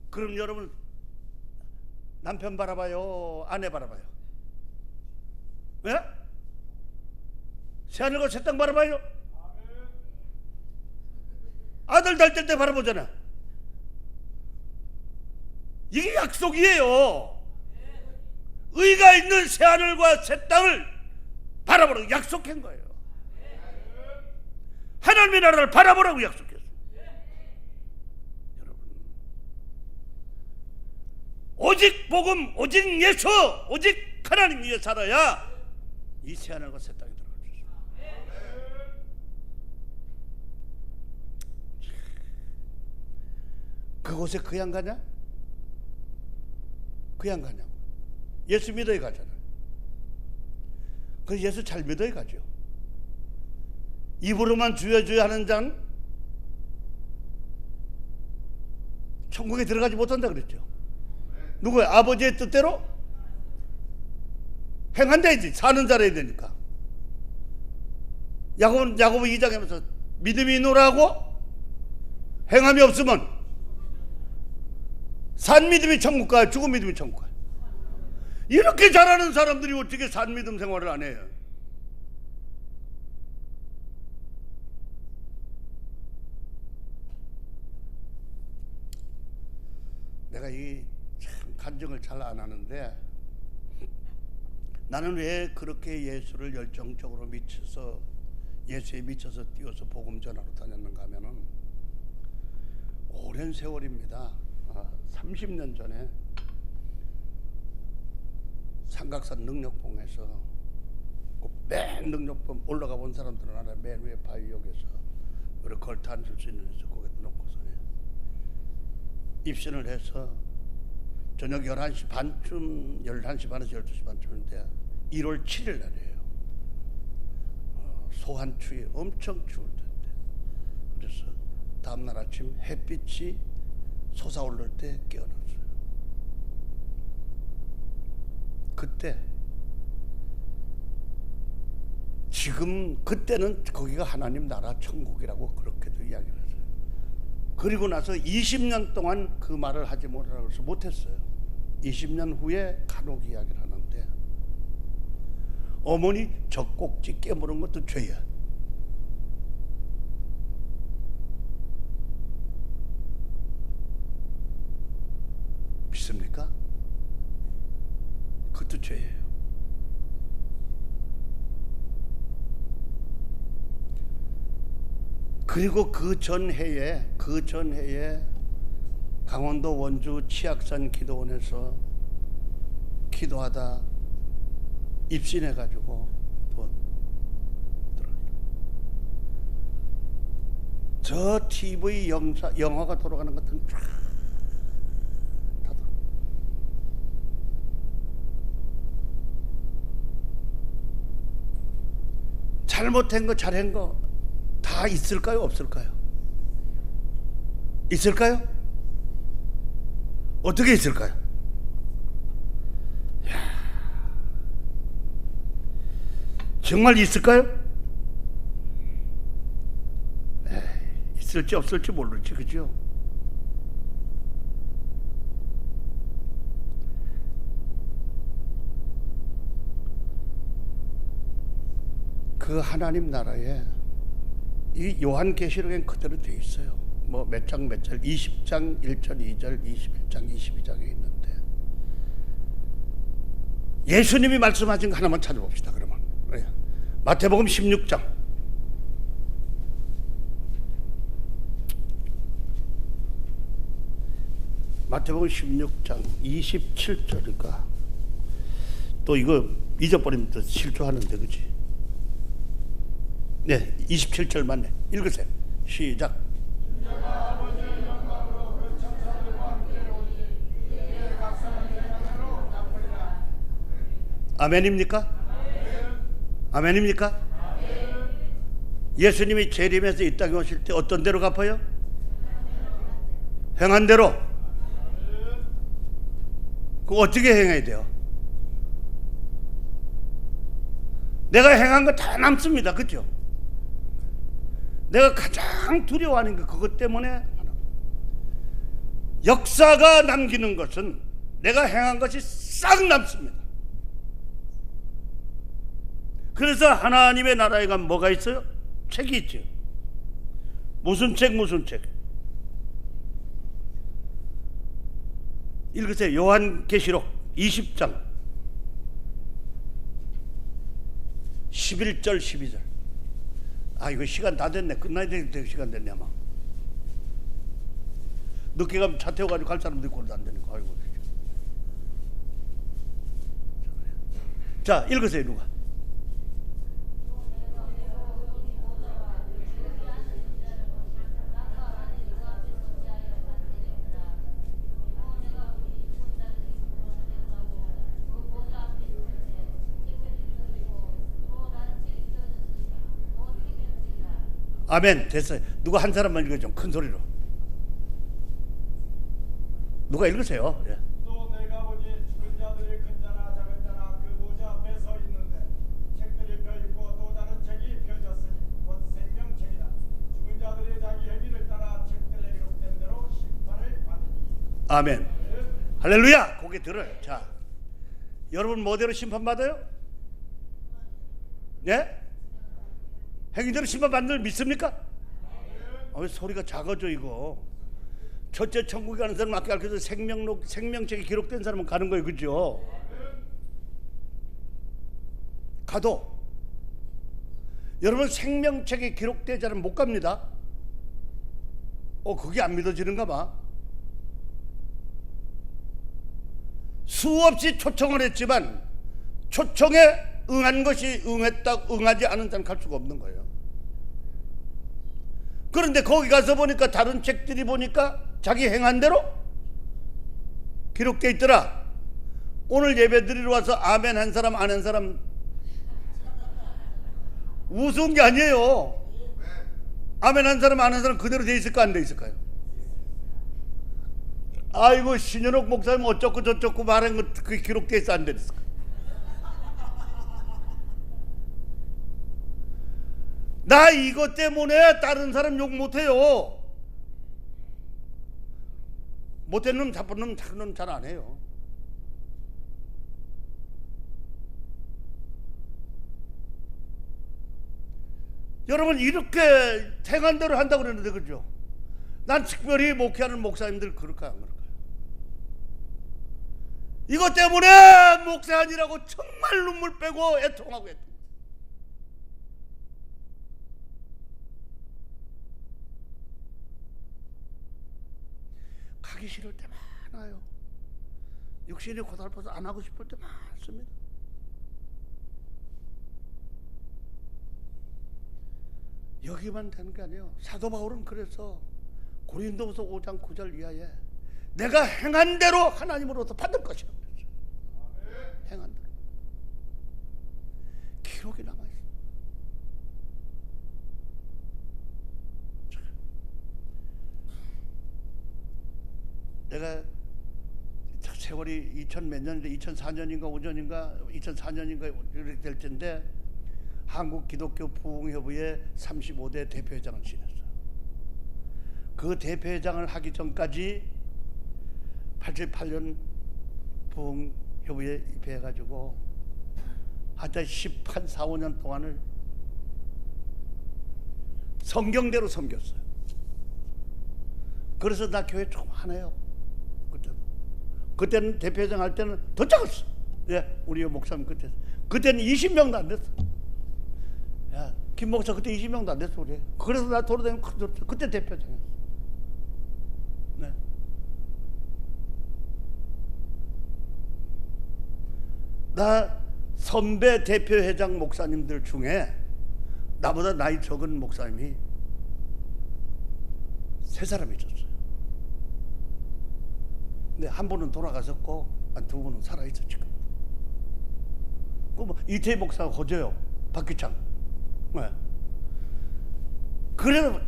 그럼 여러분 남편 바라봐요? 아내 바라봐요? 예? 새하늘과 새 땅 바라봐요? 아들 날 때 바라보잖아. 이게 약속이에요. 의가 있는 새하늘과 새 땅을 바라보라고 약속한 거예요. 하나님의 나라를 바라보라고 약속했어요. 여러분, 오직 복음, 오직 예수, 오직 하나님 위에 살아야 이 새하늘과 새 땅에 들어갈 수 있어요. 그곳에 그냥 가냐? 그냥 가냐고. 예수 믿어야 가잖아요. 그래서 예수 잘 믿어야 가죠. 입으로만 주여 주여 하는 자는 천국에 들어가지 못한다 그랬죠. 누구예요? 아버지의 뜻대로 행한다야지. 사는 자라 해야 되니까. 야고보 2장에 하면서 믿음이 있노라고 행함이 없으면 산 믿음이 천국 가요, 죽은 믿음이 천국 가요. 이렇게 잘하는 사람들이 어떻게 산 믿음 생활을 안 해요? 내가 이 참 간증을 잘 안 하는데, 나는 왜 그렇게 예수를 열정적으로 미쳐서 예수에 미쳐서 뛰어서 복음 전하러 다녔는가 하면은, 오랜 세월입니다. 30년 전에 삼각산 능력봉에서 맨 능력봉 올라가 본 사람들은 알아요. 맨 위에 바위역에서 이렇게 걸터 앉을 수 있는 데서 거기에 놓고서 입신을 해서 저녁 11시 반쯤, 11시 반에서 12시 반쯤인데 1월 7일 날이에요. 소환추위 엄청 추울 텐데, 그래서 다음날 아침 햇빛이 솟아오를 때 깨어났어요. 그때 그때는 거기가 하나님 나라 천국이라고 그렇게도 이야기를 했어요. 그리고 나서 20년 동안 그 말을 하지 못하라고 해서 못했어요. 20년 후에 간혹 이야기를 하는데, 어머니 젖꼭지 깨무는 것도 죄야. 믿습니까? 그것도 죄예요. 그리고 그 전해에 강원도 원주 치악산 기도원에서 기도하다 입신해가지고 또 들어갔어요. 저 TV 영화가 돌아가는 것들은 쫙 다 들어. 잘못한 거 잘한 거 다 있을까요? 없을까요? 있을까요? 어떻게 있을까요? 정말 있을까요? 있을지 없을지 모르지, 그죠? 그 하나님 나라에 이 요한계시록엔 그대로 되어 있어요. 뭐 몇 장 몇 절, 20장 1절 2절, 21장 22장에 있는데, 예수님이 말씀하신 거 하나만 찾아봅시다. 그러면 마태복음 16장 마태복음 16장 27절이니까 또 이거 잊어버리면 또 실수하는데, 그치? 네, 27절 맞네. 읽으세요. 시작. 아멘입니까? 아멘입니까? 예수님이 재림해서 이 땅에 오실 때 어떤 대로 갚아요? 행한 대로. 그거 어떻게 행해야 돼요? 내가 행한 거 다 남습니다. 그렇죠? 내가 가장 두려워하는 게 그것 때문에, 역사가 남기는 것은 내가 행한 것이 싹 남습니다. 그래서 하나님의 나라에 가면 뭐가 있어요? 책이 있죠. 무슨 책? 읽으세요. 요한계시록 20장 11절 12절. 아, 이거 시간 다 됐네. 끝나야 되는데 시간 됐네 아마. 늦게 가면 차 태워가지고 갈 사람도 있고 안 되니까. 아이고. 자, 읽으세요 누가. 아멘. 됐어요. 누가 한 사람만 읽어줘. 큰 소리로. 누가 읽으세요. 예. 또 내가 보니 죽은 자들이 큰 자나 작은 자나 그 보좌 앞에 서 있는데 책들이 펴있고 또 다른 책이 펴졌으니 곧 생명책이다. 죽은 자들이 자기 행위를 따라 책들에 기록된 대로 심판을 받으니. 아멘. 할렐루야. 고개 들어요. 자, 여러분 뭐대로 심판받아요? 예? 행위대로 심판받는 줄 믿습니까? 왜 소리가 작아져 이거. 첫째 천국에 가는 사람 아까 알려서 생명책이 기록된 사람은 가는 거예요. 그죠? 가도 여러분 생명책에 기록되지 않으면 못 갑니다. 그게 안 믿어지는가 봐. 수없이 초청을 했지만 초청에 응한 것이 응하지 않은 자는 갈 수가 없는 거예요. 그런데 거기 가서 보니까 다른 책들이 보니까 자기 행한 대로 기록되어 있더라. 오늘 예배 드리러 와서 아멘 한 사람 안 한 사람 우스운 게 아니에요. 아멘 한 사람 안 한 사람 그대로 돼 있을까 안 돼 있을까요? 아이고 신현옥 목사님 어쩌고 저쩌고 말한 거 그게 기록되어 있어 안 돼 있을까? 나 이것 때문에 다른 사람 욕 못해요. 못된 놈, 나쁜 놈, 다른 놈 잘 안 해요. 여러분 이렇게 행한 대로 한다고 그러는데 그죠? 난 특별히 목회하는 목사님들 그럴까요 안 그럴까요? 이것 때문에 목사 아니라고 정말 눈물 빼고 애통하고 애통. 하기 싫을 때 많아요. 육신이 고달파서 안 하고 싶을 때 많습니다. 여기만 되는 게 아니에요. 사도 바울은 그래서 고린도후서 5장 9절 이하에 내가 행한 대로 하나님으로부터 받을 것이라고 그랬어요. 행한 대로. 기록이 남아있어요. 내가 세월이 2000 몇 년인데 2004년인가 5년인가 2004년인가 이렇게 될 텐데 한국 기독교 부흥협의회 35대 대표회장을 지냈어요. 그 대표회장을 하기 전까지 88년 부흥협의회에 입회해가지고 하여튼 18, 4, 5년 동안을 성경대로 섬겼어요. 그래서 나 교회 조금 하네요. 그때는 대표회장 할 때는 더 작았어. 예, 우리 목사님 그때는 20명도 안 됐어. 야, 김 목사 그때 20명도 안 됐어 우리. 그래서 나 돌아다니면 그때 대표회장이었어. 네. 나 선배 대표회장 목사님들 중에 나보다 나이 적은 목사님이 3사람이 있었어요. 근데 한 분은 돌아가셨고 한 2분은 살아있어 지금. 뭐 이태희 목사가 호재요. 박기창. 네. 그래서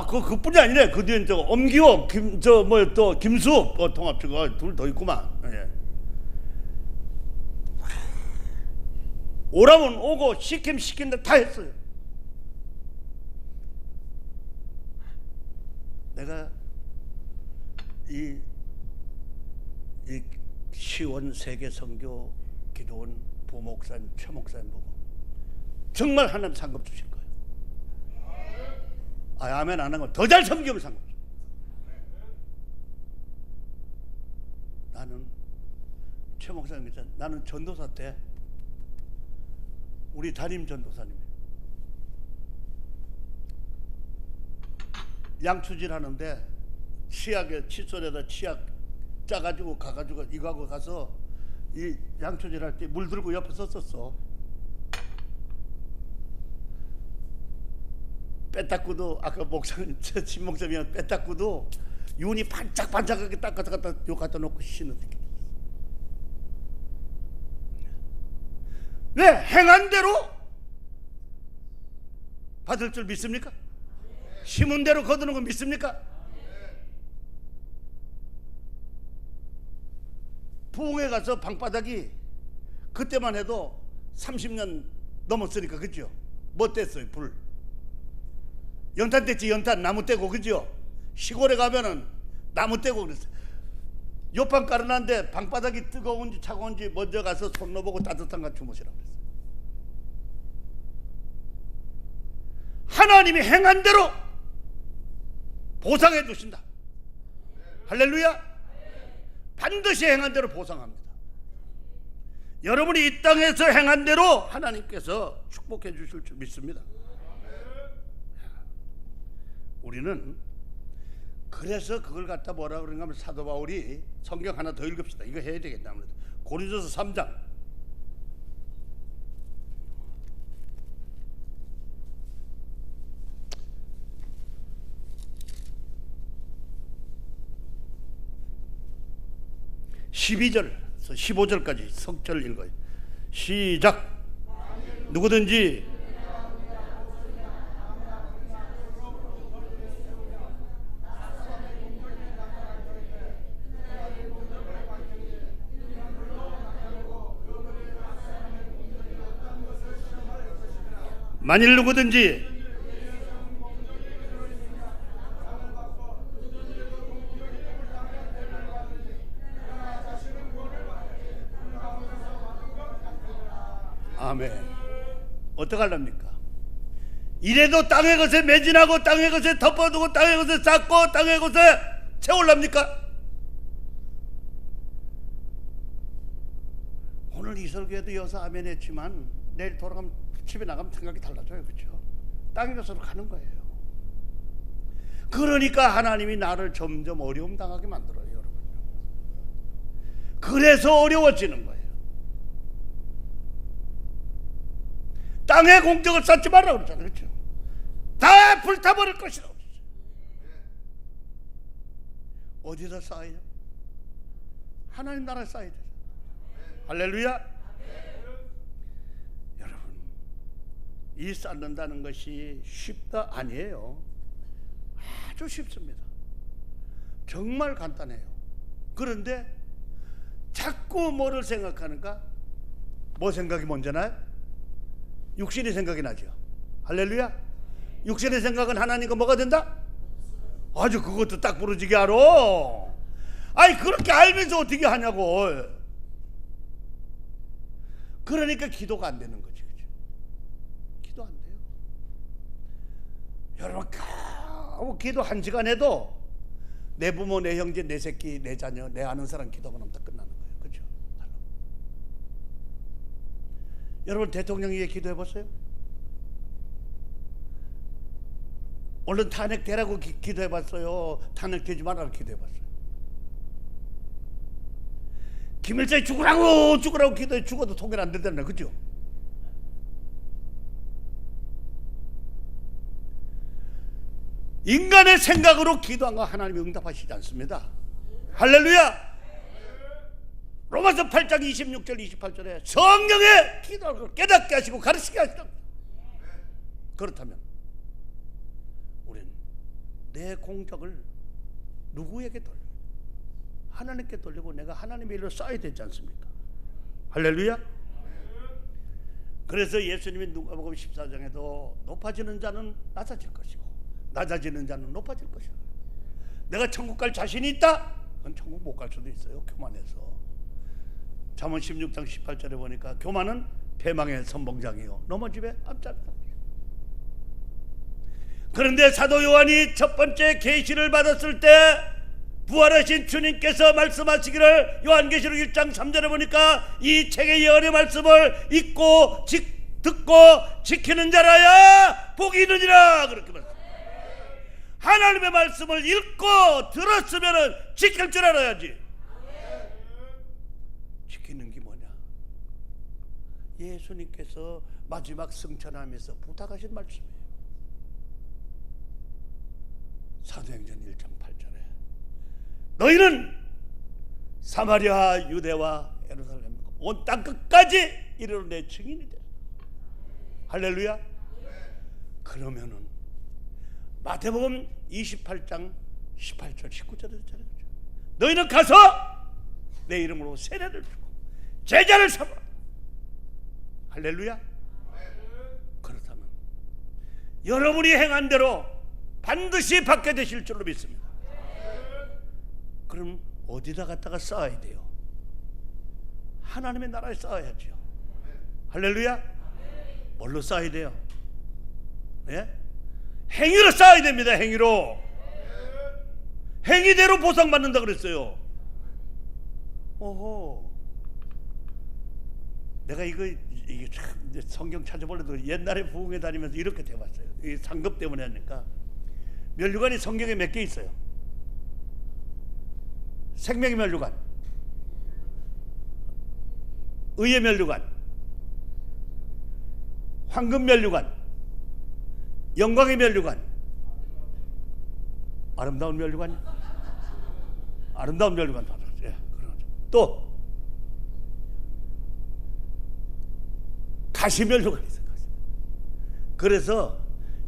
그뿐이 아니네. 그 뒤엔 엄기호, 또 김수업 통합주가 둘 더 있구만. 예. 오라면 오고 시킨다 다 했어요. 내가 이 시원 세계선교 기도원 부목사님 최목사님 보고 정말 하나님 상급 주실 거예요. 아멘 안 하고 더 잘 섬기면 상급. 나는 최목사님 있잖아. 나는 전도사 때 우리 담임 전도사님 양수질 하는데 치약에 칫솔에다 치약 짜가지고 가가지고 이거하고 가서 이 양초질 할 때 물 들고 옆에 섰었어. 빼닦고도 아까 목사님 진 목사님이 빼닦고도 윤이 반짝반짝하게 닦아서 갖다 요 갖다 놓고 쉬는 느낌. 왜 행한 대로 받을 줄 믿습니까? 심은 대로 거두는 거 믿습니까? 부흥회 가서 방바닥이 그때만 해도 30년 넘었으니까 그죠? 뭐 뗐어요? 불 연탄 뗐지. 연탄 나무 떼고 그죠? 시골에 가면은 나무 떼고 그랬어요. 옆방 깔아놨는데 방바닥이 뜨거운지 차가운지 먼저 가서 손 넣어보고 따뜻한 거 주무시라고 그랬어요. 하나님이 행한 대로 보상해 주신다. 할렐루야. 반드시 행한 대로 보상합니다. 여러분이 이 땅에서 행한 대로 하나님께서 축복해 주실 줄 믿습니다. 우리는 그래서 그걸 갖다 뭐라 그런가 하면 사도 바울이 성경 하나 더 읽읍시다. 이거 해야 되겠다. 아무래도 고린도서 3장 12절에서 15절까지 석절 읽어요. 시작. 누구든지 만일 누구든지 아멘. 어떡하렵니까? 이래도 땅의 것에 매진하고 땅의 것에 덮어두고 땅의 것에 쌓고 땅의 것에 채울랍니까? 오늘 이 설교에도 여서 아멘 했지만 내일 돌아가면 집에 나가면 생각이 달라져요. 그렇죠? 땅의 것으로 가는 거예요. 그러니까 하나님이 나를 점점 어려움 당하게 만들어요. 여러분. 그래서 어려워지는 거예요. 땅에 공적을 쌓지 말라고 그러잖아요. 그렇죠? 다 불타버릴 것이라고 그러죠. 어디다 쌓아요? 하나님 나라에 쌓아야 돼요. 할렐루야. 여러분, 이 쌓는다는 것이 쉽다? 아니에요. 아주 쉽습니다. 정말 간단해요. 그런데 자꾸 뭐를 생각하는가? 뭐 생각이 먼저 나요? 육신의 생각이 나죠. 할렐루야. 육신의 생각은 하나님과 뭐가 된다? 아주 그것도 딱 부러지게 알아. 아니 그렇게 알면서 어떻게 하냐고. 그러니까 기도가 안 되는 거지. 그죠? 기도 안 돼요. 여러분 겨우 기도 1시간 해도 내 부모, 내 형제, 내 새끼, 내 자녀, 내 아는 사람 기도만 하면 다 끝나는 거예요. 그렇죠? 여러분 대통령 위해 기도해 보세요. 얼른 탄핵되라고 기도해 봤어요. 탄핵되지 말라고 기도해 봤어요. 김일성이 죽으라고 기도해. 죽어도 통일 안 된다네. 그죠? 인간의 생각으로 기도한 거 하나님이 응답하시지 않습니다. 할렐루야. 로마서 8장 26절 28절에 성령의 기도를 깨닫게 하시고 가르치게 하시라. 그렇다면 우리는 내 공적을 누구에게 돌려요? 하나님께 돌리고 내가 하나님의 일로 쌓아야 되지 않습니까? 할렐루야. 그래서 예수님이 누가복음 14장에도 높아지는 자는 낮아질 것이고 낮아지는 자는 높아질 것이다. 내가 천국 갈 자신이 있다? 그건 천국 못 갈 수도 있어요. 교만해서. 잠언 16장 18절에 보니까 교만은 패망의 선봉장이요 넘어집에 앞잡다. 그런데 사도 요한이 첫 번째 계시를 받았을 때 부활하신 주님께서 말씀하시기를 요한계시록 1장 3절에 보니까 이 책의 예언의 말씀을 읽고 듣고 지키는 자라야 복이 있느니라. 그렇게 말씀합니다. 하나님의 말씀을 읽고 들었으면 지킬 줄 알아야지. 지키는 게 뭐냐? 예수님께서 마지막 승천하면서 부탁하신 말씀이에요. 사도행전 1장 8절에 너희는 사마리아, 유대와 예루살렘 온 땅 끝까지 이르러 내 증인이 돼. 할렐루야. 그러면은 마태복음 28장 18절 19절에 있잖아요. 너희는 가서 내 이름으로 세례를 주고 제자를 삼아. 할렐루야. 그렇다면 여러분이 행한 대로 반드시 받게 되실 줄로 믿습니다. 그럼 어디다 갖다가 쌓아야 돼요? 하나님의 나라에 쌓아야죠. 할렐루야. 뭘로 쌓아야 돼요? 예? 행위로 쌓아야 됩니다. 행위로. 행위대로 보상받는다 그랬어요. 오호. 내가 이게 참 성경 찾아보려도 옛날에 부흥회 다니면서 이렇게 돼봤어요. 이 상급 때문에 하니까 면류관이 성경에 몇 개 있어요. 생명의 면류관, 의의 면류관, 황금 면류관, 영광의 면류관, 아름다운 면류관, 아름다운 면류관 다 예, 또 가시 면류관이 있어요. 그래서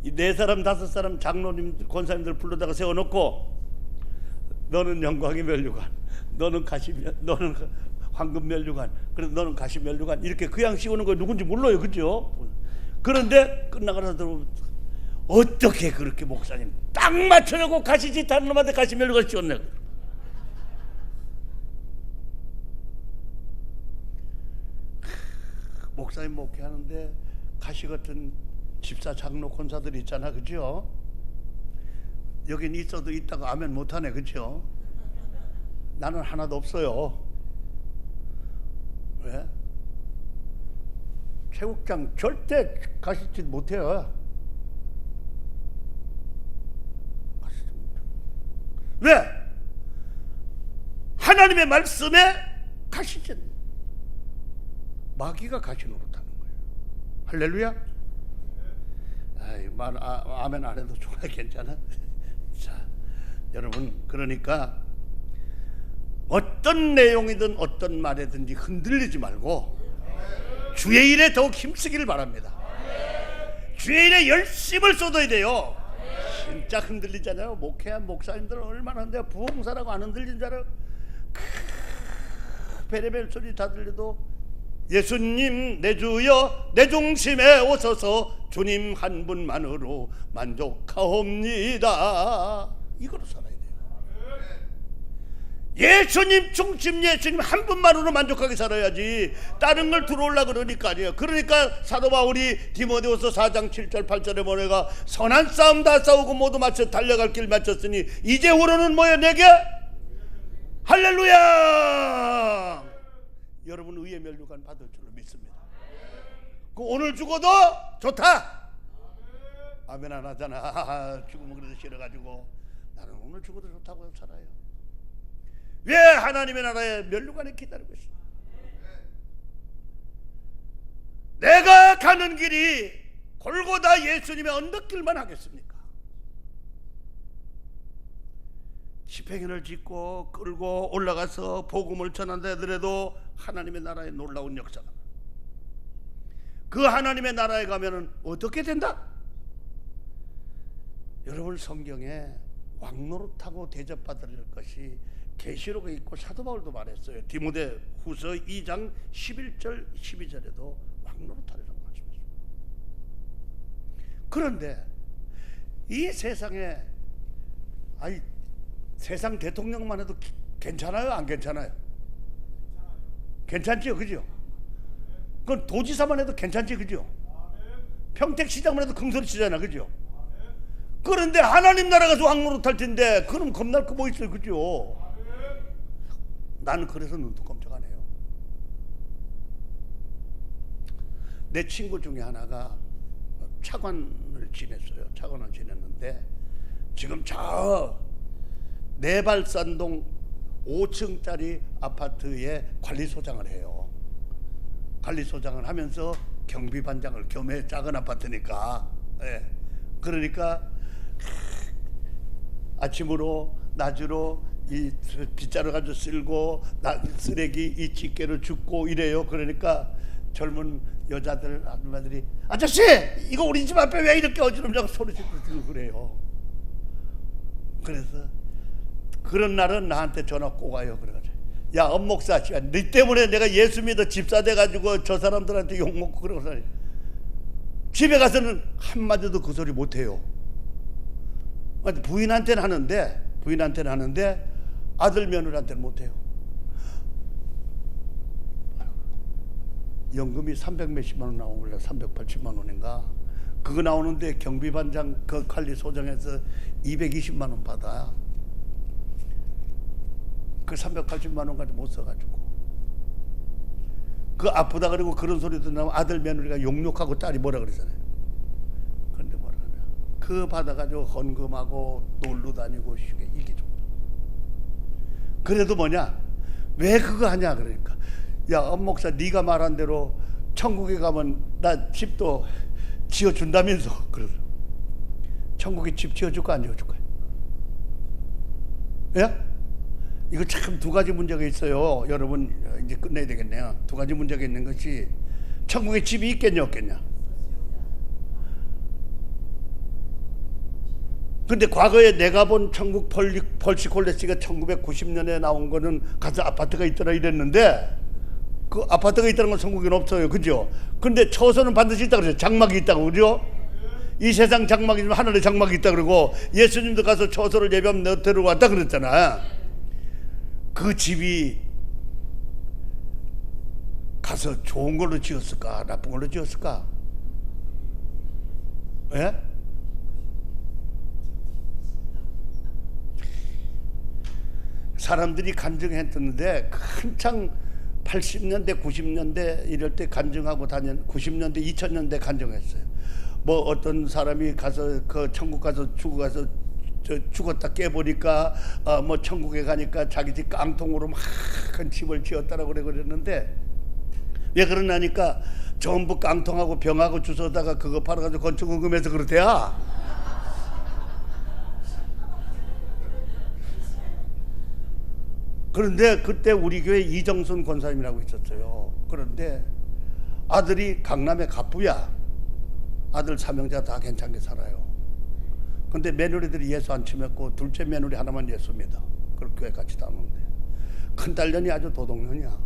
이 4사람 5사람 장로님들 권사님들 불러다가 세워놓고 너는 영광의 면류관, 너는 너는 황금 면류관, 그래서 너는 가시 면류관 이렇게 그냥 씌우는 거 누군지 몰라요, 그죠? 그런데 끝나고 나서 어떻게 그렇게 목사님 딱 맞춰놓고 가시짓 하는 놈한테 가시 면류관 씌웠네. 목사님 목회하는데 가시 같은 집사 장로 권사들이 있잖아, 그죠? 여긴 있어도 있다가 아멘 못하네, 그죠? 나는 하나도 없어요. 왜? 체육장 절대 가시짓 못해요. 왜? 하나님의 말씀에 가시짓. 마귀가 가시 노릇하는 거예요. 할렐루야. 아멘 안 해도 좋아, 괜찮아. 자, 여러분, 그러니까 어떤 내용이든 어떤 말이든지 흔들리지 말고 주의 일에 더욱 힘쓰기를 바랍니다. 주의 일에 열심을 쏟아야 돼요. 진짜 흔들리잖아요. 목회한 목사님들은 얼마나 흔들려. 부흥사라고 안 흔들린 자를 베레벨 소리 다 들려도 예수님 내 주여 내 중심에 오셔서 주님 한 분만으로 만족하옵니다. 이거로 살아야 돼요. 예수님 중심, 예수님 한 분만으로 만족하게 살아야지 다른 걸 들어오려고 그러니까 아니에요. 그러니까 사도 바울이 디모데후서 4장 7절 8절에 보내가 선한 싸움 다 싸우고 모두 마쳐 달려갈 길 마쳤으니 이제후로는 뭐야 내게? 할렐루야. 여러분 의의 면류관 받을 줄로 믿습니다. 그 오늘 죽어도 좋다. 아멘 안 하잖아. 죽으면 그래도 싫어가지고 나는 오늘 죽어도 좋다고 살아요. 왜? 하나님의 나라의 면류관에 기다리고 있어. 내가 가는 길이 골고다 예수님의 언덕길만 하겠습니까? 집행인을 짓고 끌고 올라가서 복음을 전한다 하더라도 하나님의 나라의 놀라운 역사가, 그 하나님의 나라에 가면은 어떻게 된다? 여러분, 성경에 왕노릇하고 대접받을 것이 계시록에 있고 사도 바울도 말했어요. 디모데후서 2장 11절 12절에도 왕노릇하리라고 말씀했어요. 그런데 이 세상에 세상 대통령만 해도 괜찮아요? 안 괜찮아요? 괜찮지요? 그죠? 그건 도지사만 해도 괜찮지, 그죠? 평택시장만 해도 긍소리 치잖아, 그죠? 그런데 하나님 나라 가서 왕노릇할 텐데 그럼 겁날 거 뭐 있어요, 그죠? 나는 그래서 눈도 깜짝 안 해요. 내 친구 중에 하나가 차관을 지냈어요. 차관을 지냈는데 지금 저 내발산동 5층짜리 아파트에 관리소장을 해요. 관리소장을 하면서 경비반장을 겸해. 작은 아파트니까. 예. 그러니까 아침으로 낮으로 이 빗자루 가지고 쓸고 쓰레기 이 집게를 줍고 이래요. 그러니까 젊은 여자들 아줌마들이 아저씨 이거 우리 집 앞에 왜 이렇게 어지럼증 소리 지르고 그래요. 그래서 그런 날은 나한테 전화 꼭 와요. 그래가지고 야 엄목사 네 때문에 내가 예수 믿어 집사 돼가지고 저 사람들한테 욕먹고 그러고 집에 가서는 한마디도 그 소리 못해요. 부인한테는 하는데 아들 며느리한테는 못해요. 연금이 300 몇십만 원 나오고 그래. 380만 원인가 그거 나오는데 경비반장 그 관리소장에서 220만 원 받아. 그 380만 원 가지고 못 써가지고 그 아프다 그러고 그런 소리 듣나면 아들 며느리가 욕하고 딸이 뭐라 그러잖아요. 그런데 뭐라 그러냐 그 받아가지고 헌금하고 놀러 다니고 쉬게 이게 좋다. 그래도 뭐냐 왜 그거 하냐 그러니까 야 엄목사 네가 말한 대로 천국에 가면 나 집도 지어준다면서. 그래서 천국에 집 지어줄까 안 지어줄까? 예? 이거 참 두 가지 문제가 있어요. 여러분 이제 끝내야 되겠네요. 두 가지 문제가 있는 것이 천국에 집이 있겠냐 없겠냐. 근데 과거에 내가 본 천국 펄시 콜레지가 1990년에 나온 거는 가서 아파트가 있더라 이랬는데 그 아파트가 있다는 건 천국에는 없어요. 그죠? 근데 처소는 반드시 있다 그랬어요. 장막이 있다고. 그죠? 이 세상 장막이 있으면 하늘에 장막이 있다 그러고 예수님도 가서 처소를 예배하면 너 데려왔다 그랬잖아. 그 집이 가서 좋은 걸로 지었을까 나쁜 걸로 지었을까? 예? 사람들이 간증했는데 한창 80년대 90년대 이럴 때 간증하고 90년대 2000년대 간증했어요. 뭐 어떤 사람이 가서 그 천국 가서 죽었다 깨보니까 뭐 천국에 가니까 자기 집 깡통으로 막 큰 집을 지었다라고 그랬는데 왜 그러냐니까 전부 깡통하고 병하고 주워다가 그거 팔아가지고 건축원금해서 그렇대야. 그런데 그때 우리 교회 이정순 권사님이라고 있었어요. 그런데 아들이 강남의 갑부야. 아들 사명자 다 괜찮게 살아요. 근데 며느리들이 예수 안 침했고 둘째 며느리 하나만 예수 믿어. 그걸 교회 같이 다니는데 큰딸년이 아주 도둑년이야.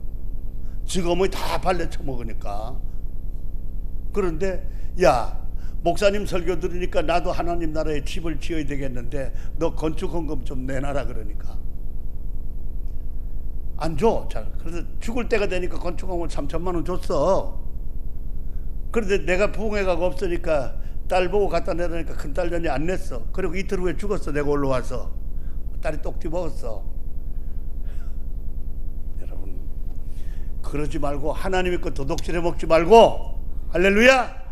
지금은 다 발레 쳐먹으니까. 그런데 야 목사님 설교 들으니까 나도 하나님 나라에 집을 지어야 되겠는데 너 건축헌금 좀 내놔라 그러니까 안 줘. 잘. 그래서 죽을 때가 되니까 건축헌금 3천만 원 줬어. 그런데 내가 부흥회가 없으니까 딸 보고 갖다 내라니까 큰딸년이 안 냈어. 그리고 이틀 후에 죽었어. 내가 올라와서 딸이 똑띠 먹었어. 여러분 그러지 말고 하나님의 것 도둑질해 먹지 말고 할렐루야.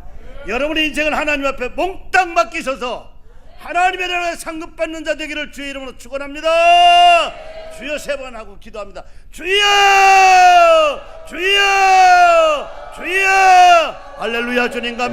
여러분의 인생을 하나님 앞에 몽땅 맡기셔서 하나님의 나라에 상급받는 자 되기를 주의 이름으로 축원합니다. 주여 3번 하고 기도합니다. 주여 주여 주여. 할렐루야. 주님 감사합니다.